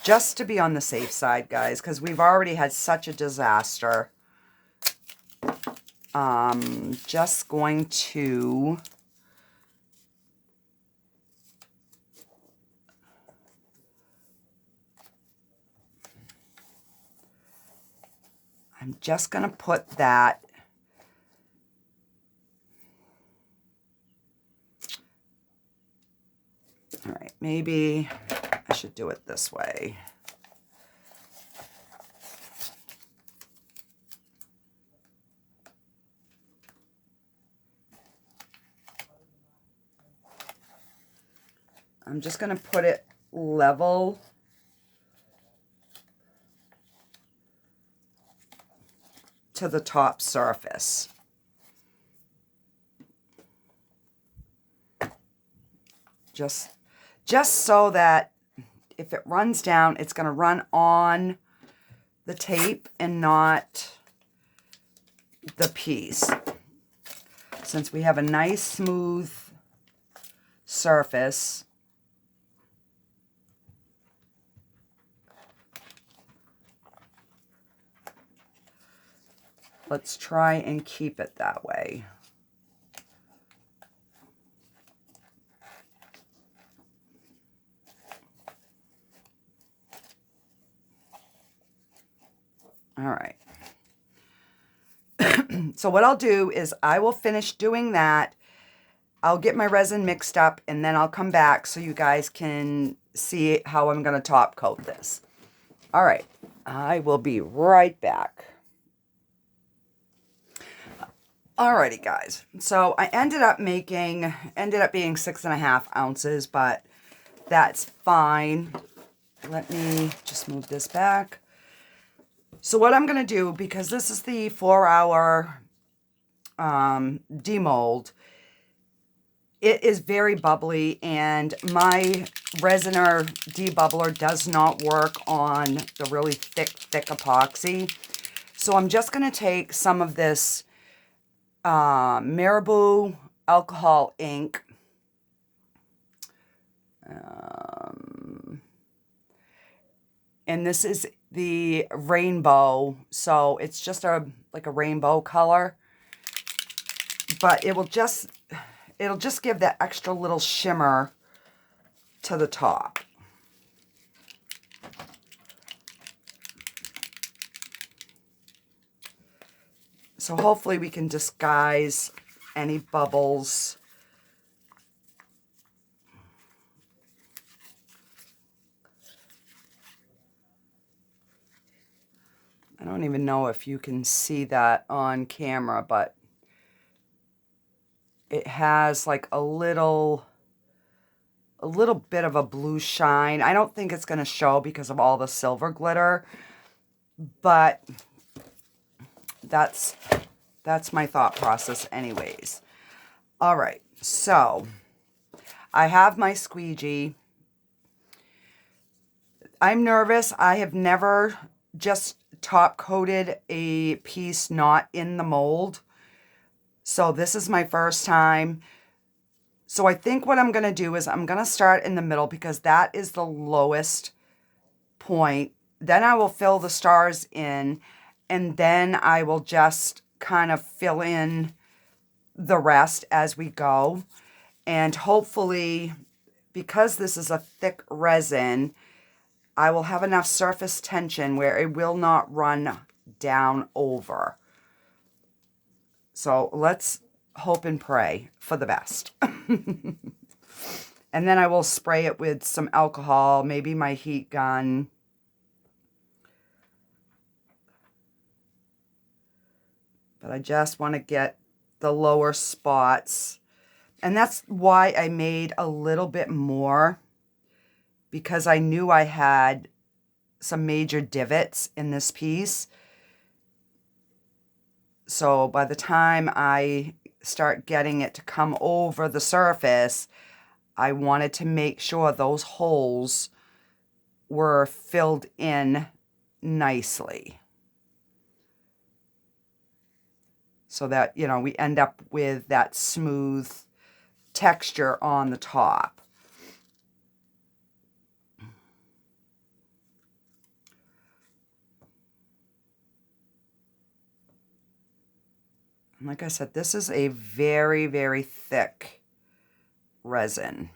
just to be on the safe side, guys, because we've already had such a disaster, just going to... I'm just going to put that all right, maybe I should do it this way. I'm just going to put it level to the top surface. Just so that if it runs down, it's going to run on the tape and not the piece. Since we have a nice smooth surface, let's try and keep it that way. All right. So what I'll do is I will finish doing that. I'll get my resin mixed up, and then I'll come back so you guys can see how I'm going to top coat this. All right. I will be right back. Alrighty, guys. So I ended up being 6.5 ounces, but that's fine. Let me just move this back. So what I'm going to do, because this is the 4-hour demold, it is very bubbly, and my Resinor debubbler does not work on the really thick epoxy. So I'm just going to take some of this Marabu alcohol ink. And this is the rainbow, so it's just like a rainbow color, but it'll just give that extra little shimmer to the top. So hopefully we can disguise any bubbles. I don't even know if you can see that on camera, but it has like a little bit of a blue shine. I don't think it's going to show because of all the silver glitter, but that's my thought process anyways. All right, so I have my squeegee. I'm nervous. I have never just top coated a piece not in the mold. So this is my first time. So I think what I'm going to do is I'm going to start in the middle because that is the lowest point. Then I will fill the stars in, and then I will just kind of fill in the rest as we go. And hopefully, because this is a thick resin, I will have enough surface tension where it will not run down over. So let's hope and pray for the best. And then I will spray it with some alcohol, maybe my heat gun. But I just want to get the lower spots. And that's why I made a little bit more, because I knew I had some major divots in this piece. So by the time I start getting it to come over the surface, I wanted to make sure those holes were filled in nicely, so that, you know, we end up with that smooth texture on the top. Like I said, this is a very, very thick resin.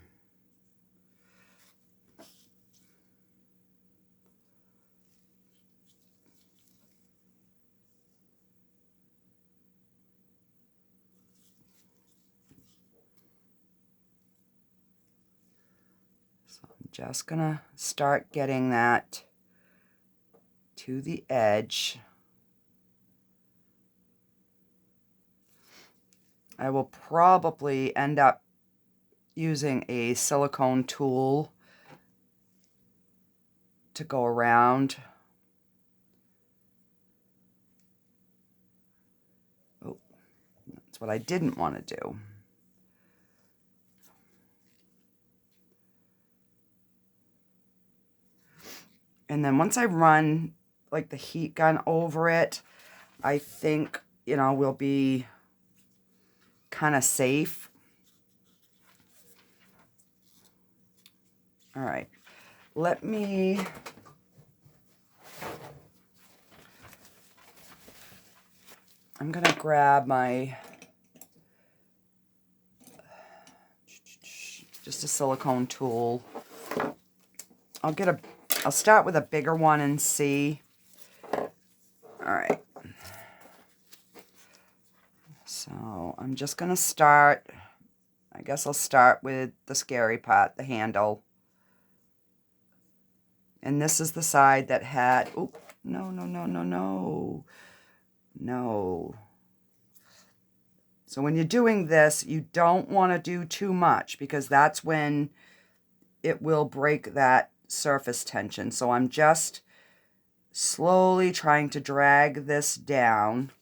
So I'm just gonna start getting that to the edge. I will probably end up using a silicone tool to go around. Oh, that's what I didn't want to do. And then once I run like the heat gun over it, I think, you know, we'll be kind of safe. All right, let me, I'm gonna grab my, just a silicone tool. I'll start with a bigger one and see. All right. So I'm just gonna start, I guess I'll start with the scary part, the handle. And this is the side that had, oh, no. So when you're doing this, you don't want to do too much, because that's when it will break that surface tension. So I'm just slowly trying to drag this down.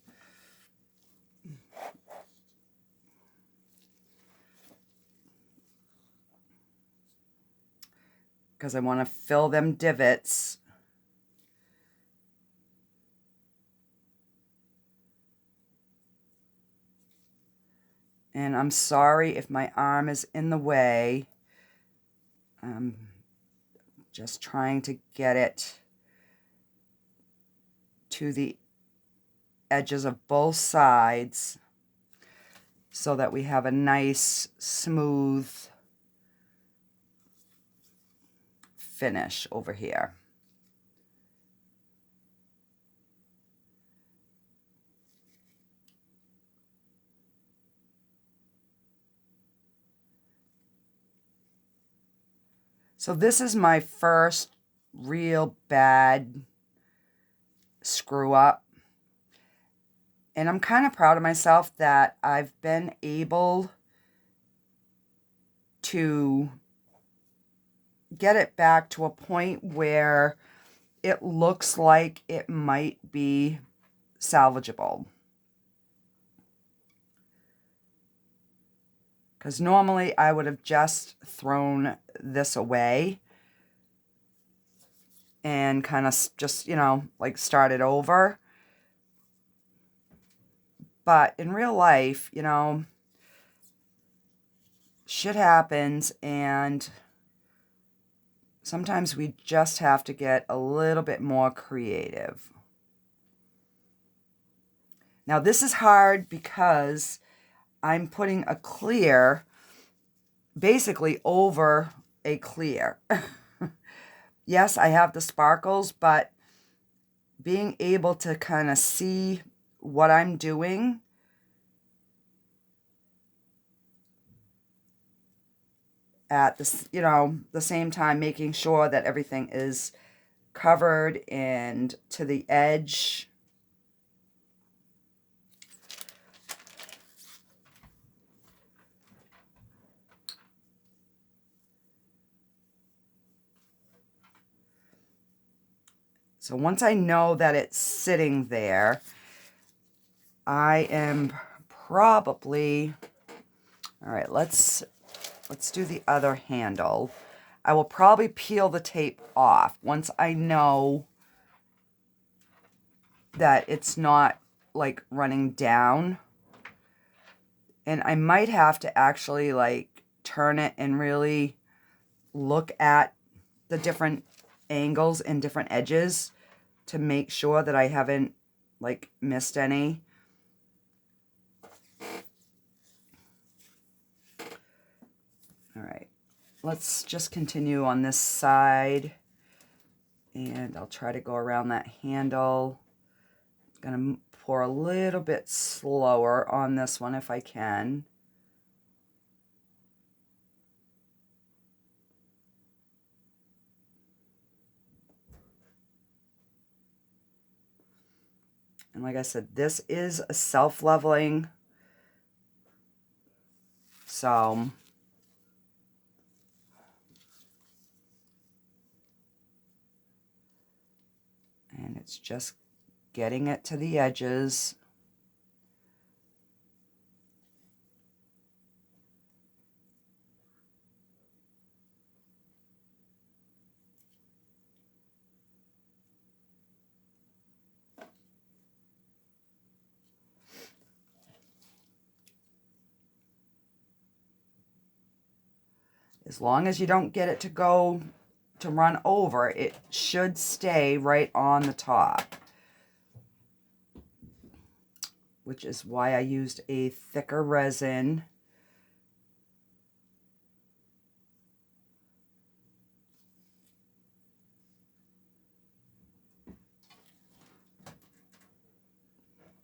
Because I want to fill them divots. And I'm sorry if my arm is in the way. I'm just trying to get it to the edges of both sides so that we have a nice, smooth finish over here. So this is my first real bad screw up. And I'm kind of proud of myself that I've been able to get it back to a point where it looks like it might be salvageable. Because normally I would have just thrown this away. and kind of just, you know, like start it over. But in real life, you know, shit happens, and sometimes we just have to get a little bit more creative. Now, this is hard because I'm putting a clear basically over a clear. Yes, I have the sparkles, but being able to kind of see what I'm doing at this, you know, the same time, making sure that everything is covered and to the edge. So once I know that it's sitting there, I am probably, all right, let's do the other handle. I will probably peel the tape off once I know that it's not like running down. And I might have to actually like turn it and really look at the different angles and different edges to make sure that I haven't like missed any. All right, let's just continue on this side, and I'll try to go around that handle. I'm gonna pour a little bit slower on this one if I can. And like I said, this is a self-leveling, so and it's just getting it to the edges. As long as you don't get it to run over, it should stay right on the top. Which is why I used a thicker resin.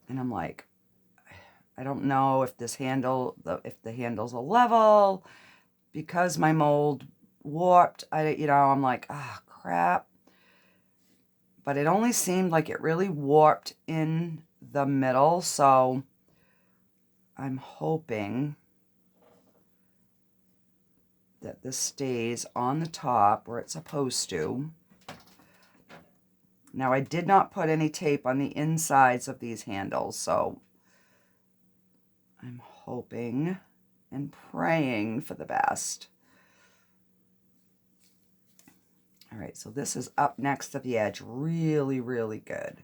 And I'm like, I don't know if this handle, if the handle's a level, because my mold warped. I'm like, ah, crap. But it only seemed like it really warped in the middle, so I'm hoping that this stays on the top where it's supposed to. Now, I did not put any tape on the insides of these handles, so I'm hoping and praying for the best. All right, so this is up next to the edge. Really, really good.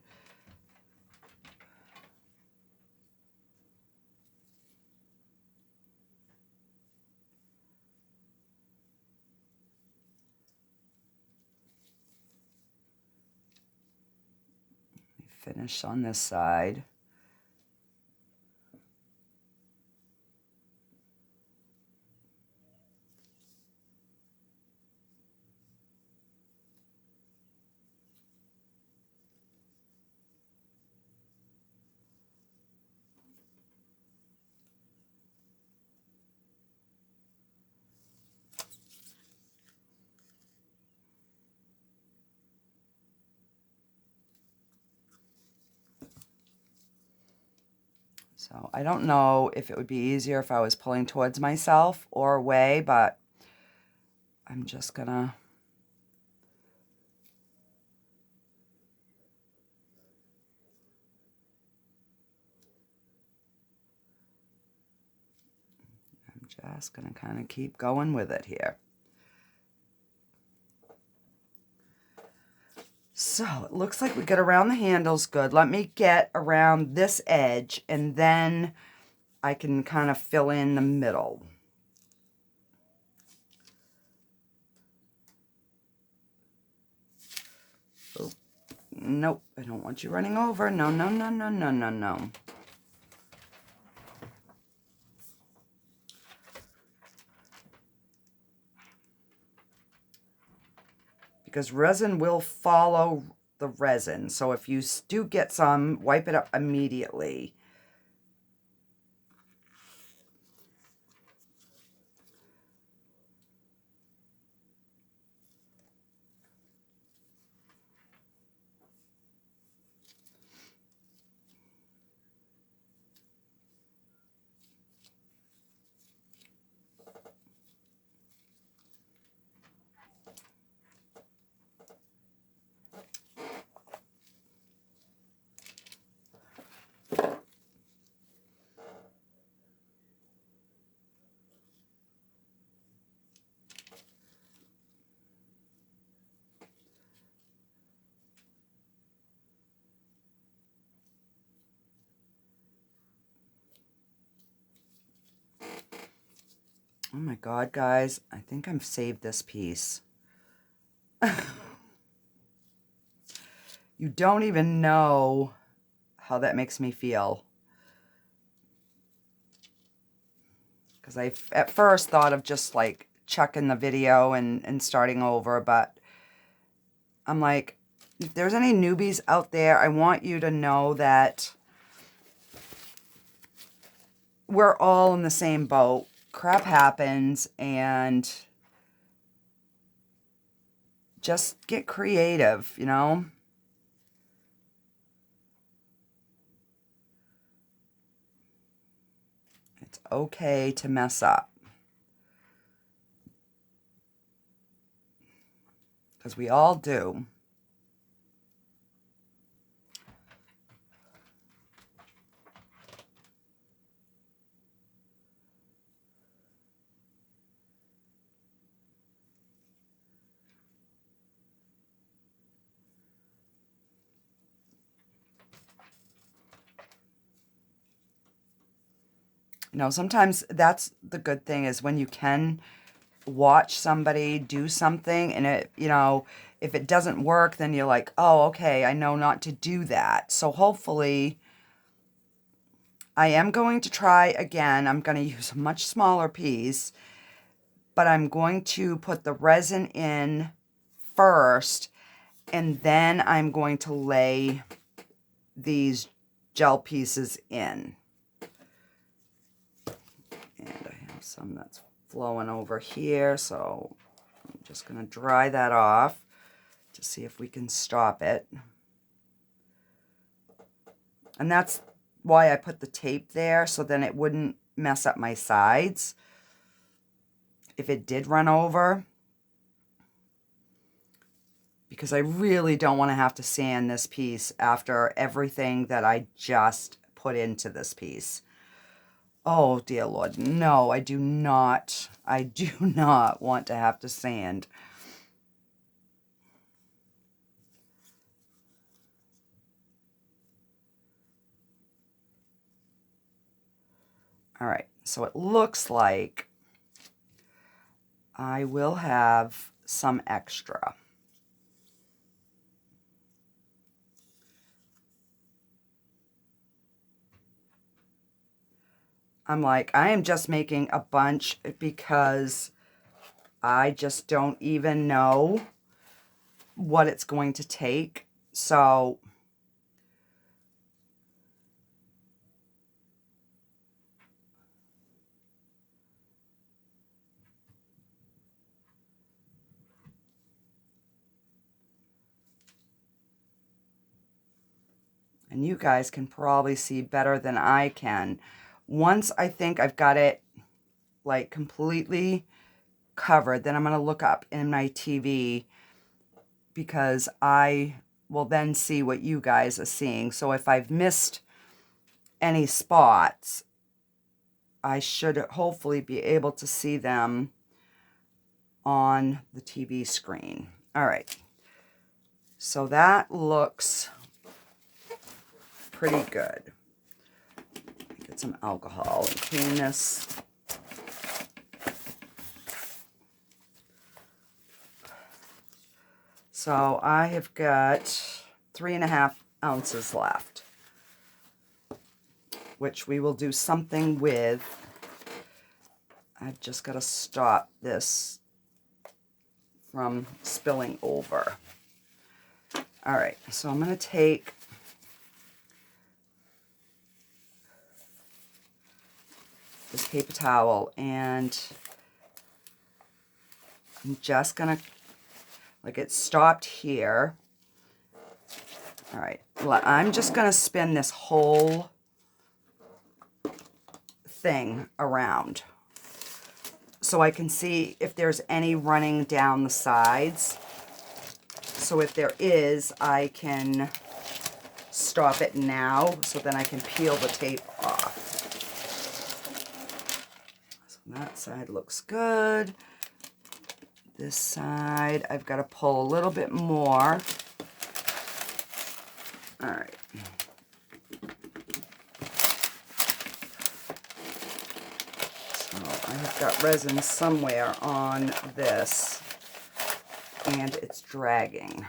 Finish on this side. So I don't know if it would be easier if I was pulling towards myself or away, but I'm just gonna kind of keep going with it here. So it looks like we got around the handles good. Let me get around this edge and then I can kind of fill in the middle. Oh, nope, I don't want you running over. No, no, no, no, no, no, no. Because resin will follow the resin. So if you do get some, wipe it up immediately. Oh my God, guys, I think I've saved this piece. You don't even know how that makes me feel. Because I at first thought of just like chucking the video and starting over, but I'm like, if there's any newbies out there, I want you to know that we're all in the same boat. Crap happens, and just get creative, you know? It's okay to mess up. Because we all do. You know, sometimes that's the good thing is when you can watch somebody do something and it, you know, if it doesn't work, then you're like, oh, okay, I know not to do that. So hopefully I am going to try again. I'm going to use a much smaller piece, but I'm going to put the resin in first, and then I'm going to lay these gel pieces in. And I have some that's flowing over here, so I'm just going to dry that off to see if we can stop it. And that's why I put the tape there, so then it wouldn't mess up my sides if it did run over. Because I really don't want to have to sand this piece after everything that I just put into this piece. Oh, dear Lord, no, I do not want to have to sand. All right, so it looks like I will have some extra. I'm like, I am just making a bunch because I just don't even know what it's going to take. So and you guys can probably see better than I can. Once I think I've got it like completely covered, then I'm going to look up in my TV because I will then see what you guys are seeing. So if I've missed any spots, I should hopefully be able to see them on the TV screen. All right. So that looks pretty good. Get some alcohol and clean this. So I have got 3.5 ounces left, which we will do something with. I've just got to stop this from spilling over. All right, so I'm going to take this paper towel and I'm just going to, like, it stopped here. All right, I'm just going to spin this whole thing around so I can see if there's any running down the sides. So if there is, I can stop it now so then I can peel the tape off. So that side looks good. This side, I've got to pull a little bit more. All right. So I have got resin somewhere on this, and it's dragging.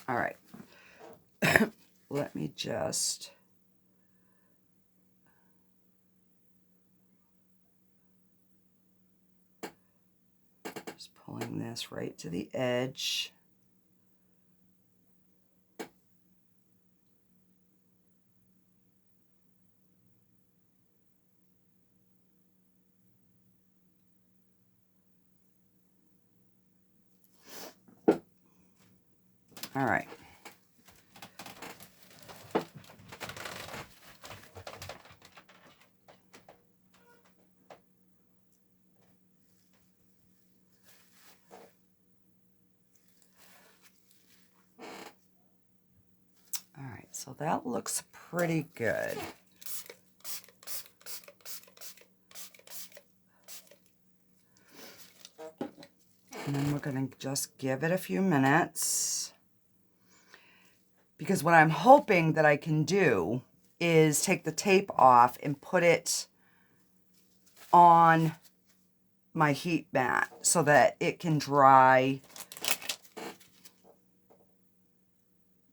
All right. Let me just... pulling this right to the edge. All right. All right, so that looks pretty good. And then we're going to just give it a few minutes. Because what I'm hoping that I can do is take the tape off and put it on my heat mat so that it can dry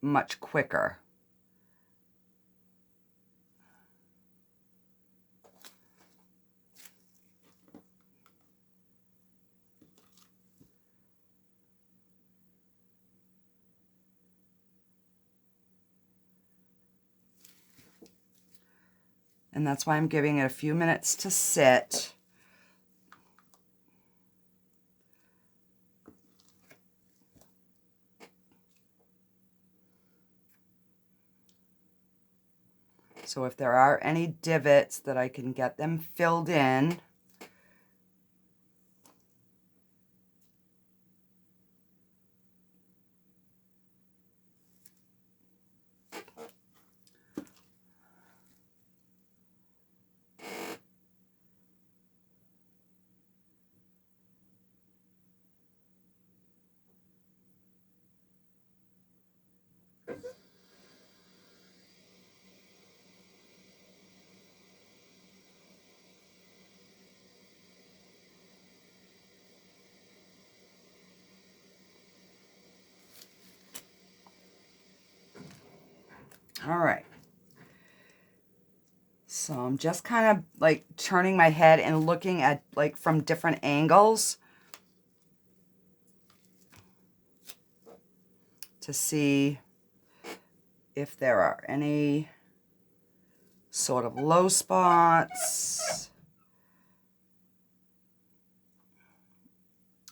much quicker. And that's why I'm giving it a few minutes to sit. So if there are any divots that I can get them filled in. All right. So I'm just kind of like turning my head and looking at like from different angles to see if there are any sort of low spots.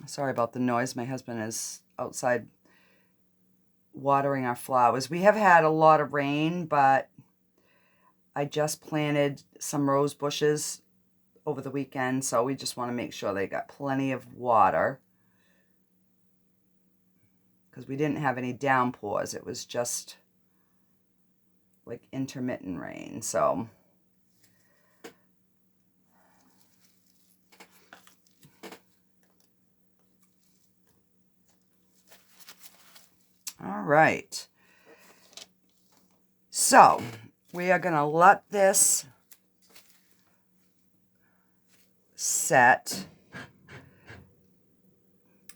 Sorry about the noise. My husband is outside watering our flowers. We have had a lot of rain, but I just planted some rose bushes over the weekend, so we just want to make sure they got plenty of water because we didn't have any downpours. It was just like intermittent rain, so All right. So we are going to let this set.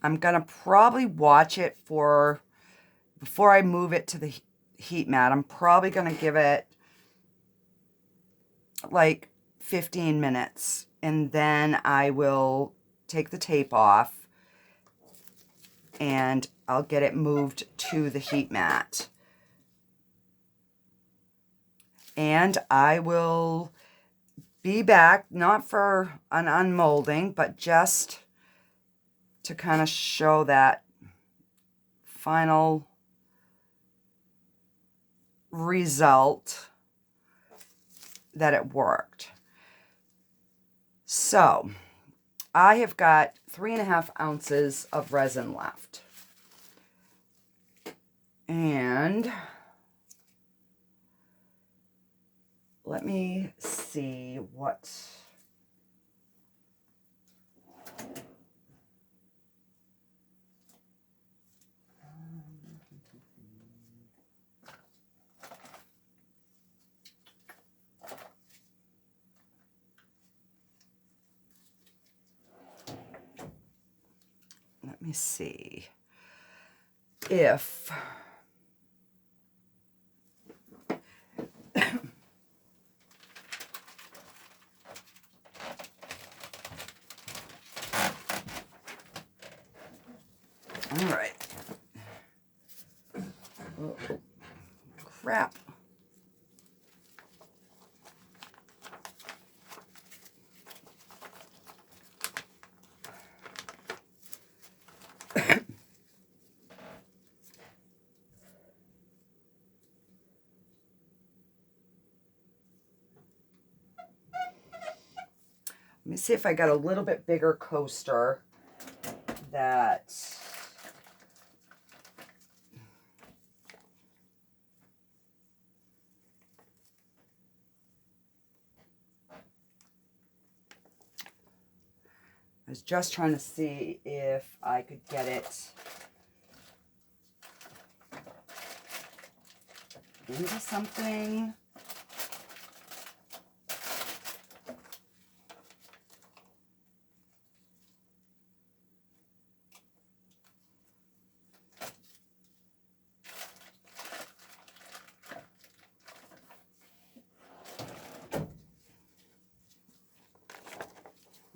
I'm going to probably watch it for, before I move it to the heat mat, I'm probably going to give it like 15 minutes. And then I will take the tape off and I'll get it moved to the heat mat. And I will be back, not for an unmolding, but just to kind of show that final result that it worked. So I have got 3.5 ounces of resin left. And let me see what... Let me see if... All right. Oh, crap. Let me see if I got a little bit bigger coaster that... I was just trying to see if I could get it into something.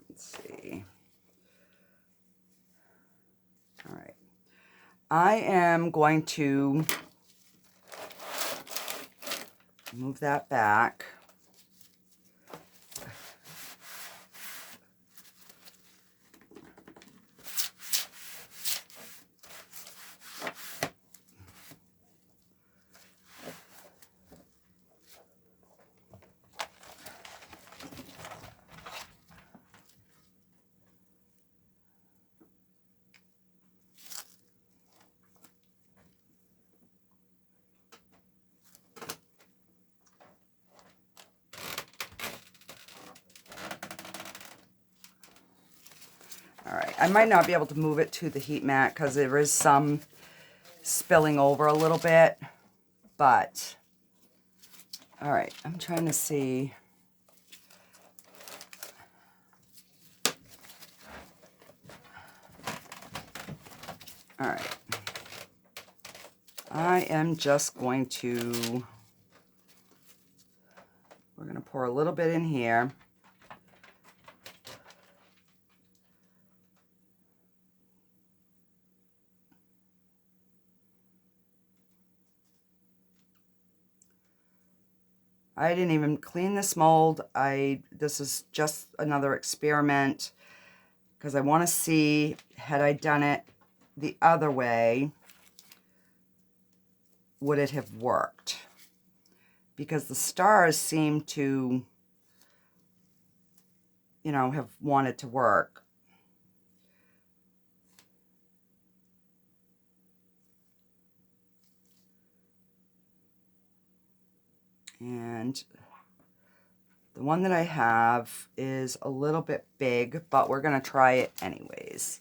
Let's see. All right. I am going to move that back. All right, I might not be able to move it to the heat mat because there is some spilling over a little bit, but all right, I'm trying to see. All right, I am just going to, we're going to pour a little bit in here. I didn't even clean this mold. This is just another experiment because I want to see, had I done it the other way, would it have worked? Because the stars seem to, you know, have wanted to work. And the one that I have is a little bit big, but we're going to try it anyways.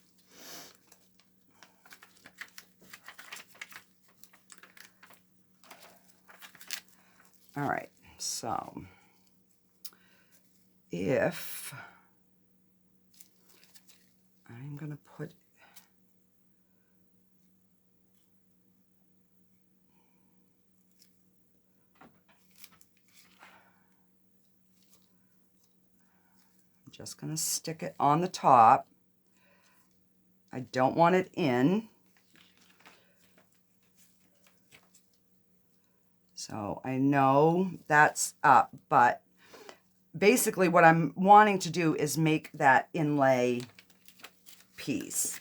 All right, so if I'm going to put just going to stick it on the top. I don't want it in. So I know that's up, but basically what I'm wanting to do is make that inlay piece.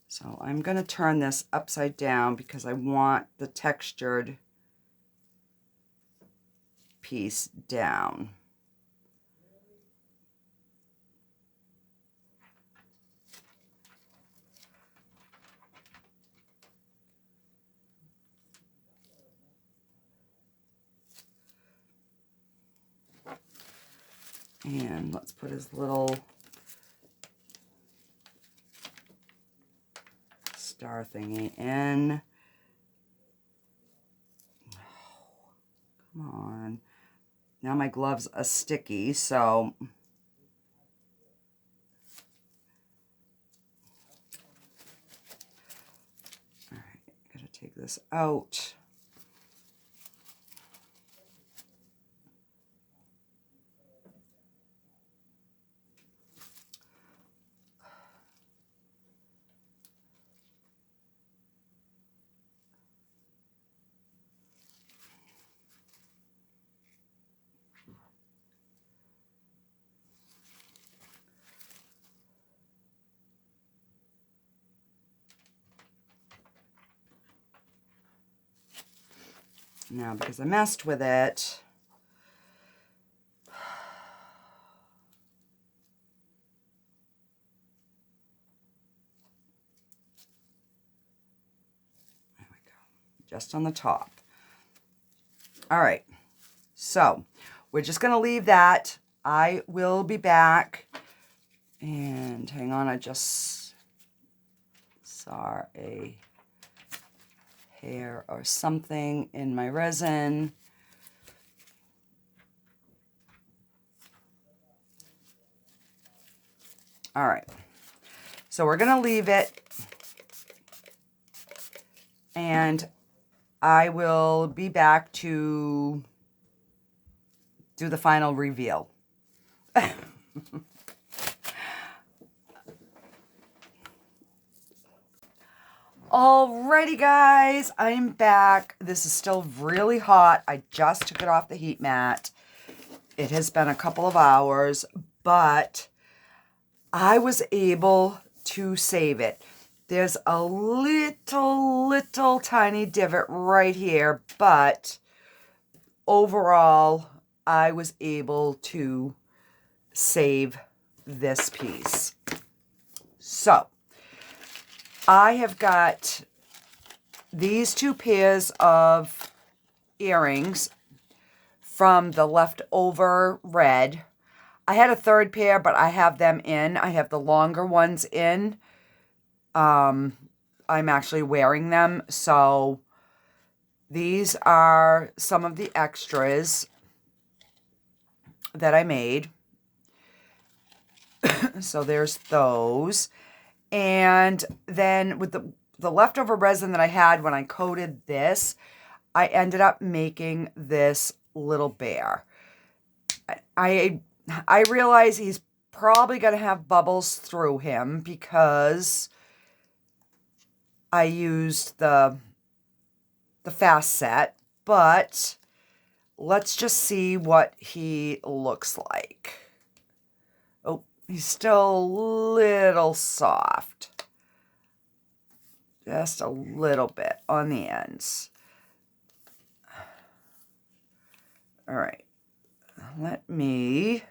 So I'm going to turn this upside down because I want the textured piece down. And let's put his little star thingy in. Come on. Now my gloves are sticky, so all right, gotta take this out. Now, because I messed with it, there we go, just on the top. All right, so we're just going to leave that. I will be back. And hang on, I just saw a hair or something in my resin. All right, so we're going to leave it, and I will be back to do the final reveal. Alrighty guys, I'm back. This is still really hot. I just took it off the heat mat. It has been a couple of hours, but I was able to save it. There's a little tiny divot right here, but overall, I was able to save this piece. So, I have got these two pairs of earrings from the leftover red. I had a third pair, but I have them in. I have the longer ones in. I'm actually wearing them. So these are some of the extras that I made. So there's those. And then with the leftover resin that I had when I coated this, I ended up making this little bear. I realize he's probably going to have bubbles through him because I used the fast set, but let's just see what he looks like. Oh, he's still a little soft. Just a little bit on the ends. All right. Let me...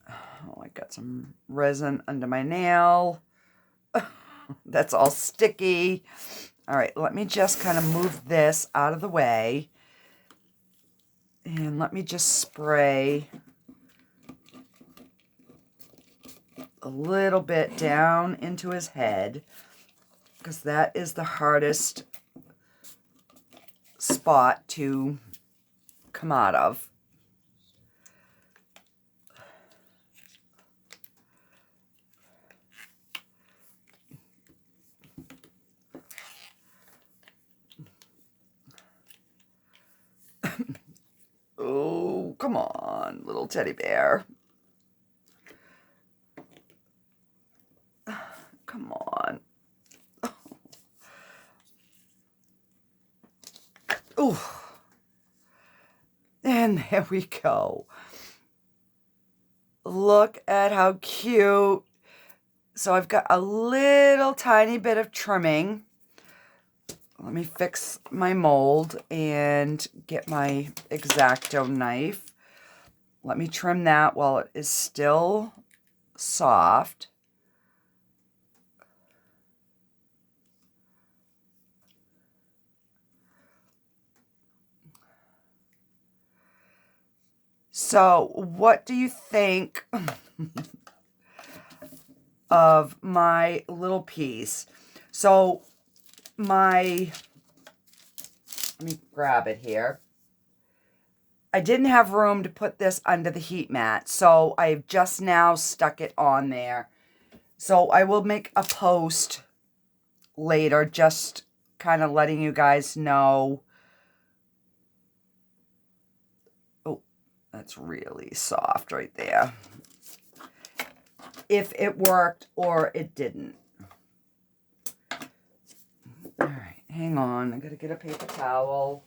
Oh, I got some resin under my nail. That's all sticky. All right, let me just kind of move this out of the way. And let me just spray a little bit down into his head, because that is the hardest spot to come out of. Oh, come on, little teddy bear. Come on. Oh. And there we go. Look at how cute. So I've got a little tiny bit of trimming. Let me fix my mold and get my X-Acto knife. Let me trim that while it is still soft. So what do you think of my little piece? So let me grab it here. I didn't have room to put this under the heat mat, so I've just now stuck it on there. So I will make a post later, just kind of letting you guys know. Oh, that's really soft right there. If it worked or it didn't. All right, hang on. I gotta get a paper towel.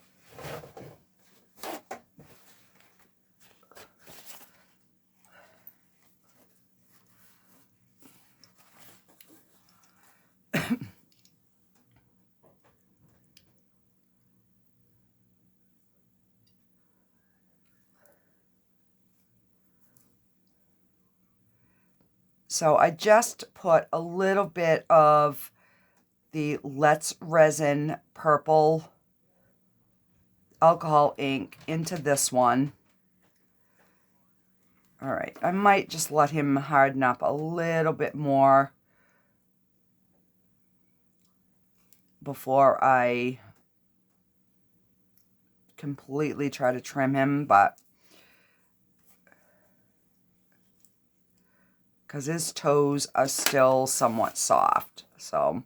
So I just put a little bit of the Let's Resin purple alcohol ink into this one. All right, I might just let him harden up a little bit more before I completely try to trim him, but because his toes are still somewhat soft. So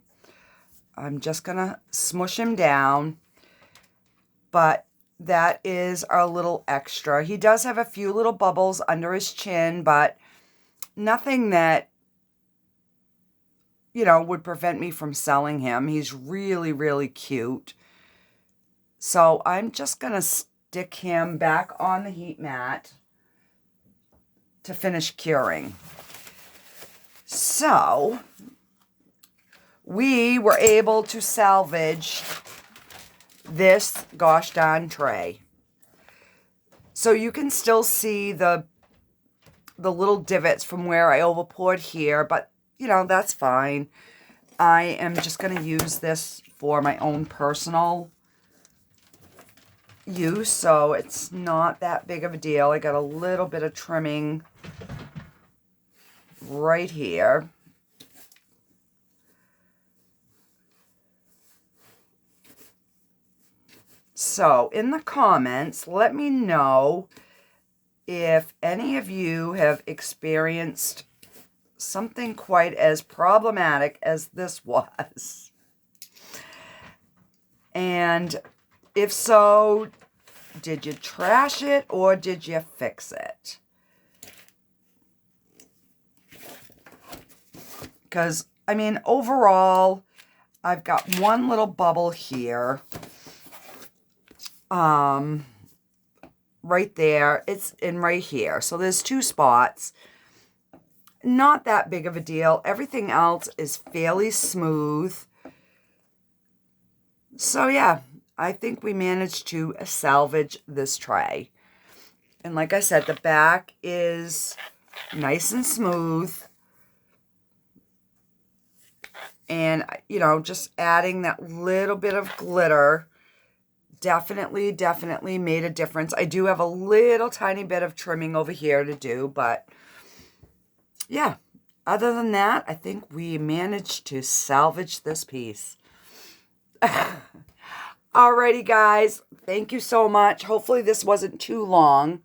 I'm just gonna smush him down, but that is our little extra. He does have a few little bubbles under his chin, but nothing that, you know, would prevent me from selling him. He's really, really cute. So I'm just gonna stick him back on the heat mat to finish curing. So we were able to salvage this gosh darn tray. So you can still see the little divots from where I overpoured here, but you know, that's fine. I am just going to use this for my own personal use, so it's not that big of a deal. I got a little bit of trimming right here. So in the comments, let me know if any of you have experienced something quite as problematic as this was. And if so, did you trash it or did you fix it? Because, I mean, overall, I've got one little bubble here. Right there. It's in right here. So there's two spots. Not that big of a deal. Everything else is fairly smooth. So yeah, I think we managed to salvage this tray. And like I said, the back is nice and smooth. And, you know, just adding that little bit of glitter definitely made a difference. I do have a little tiny bit of trimming over here to do, but yeah, other than that, I think we managed to salvage this piece. Alrighty, guys. Thank you so much. Hopefully this wasn't too long.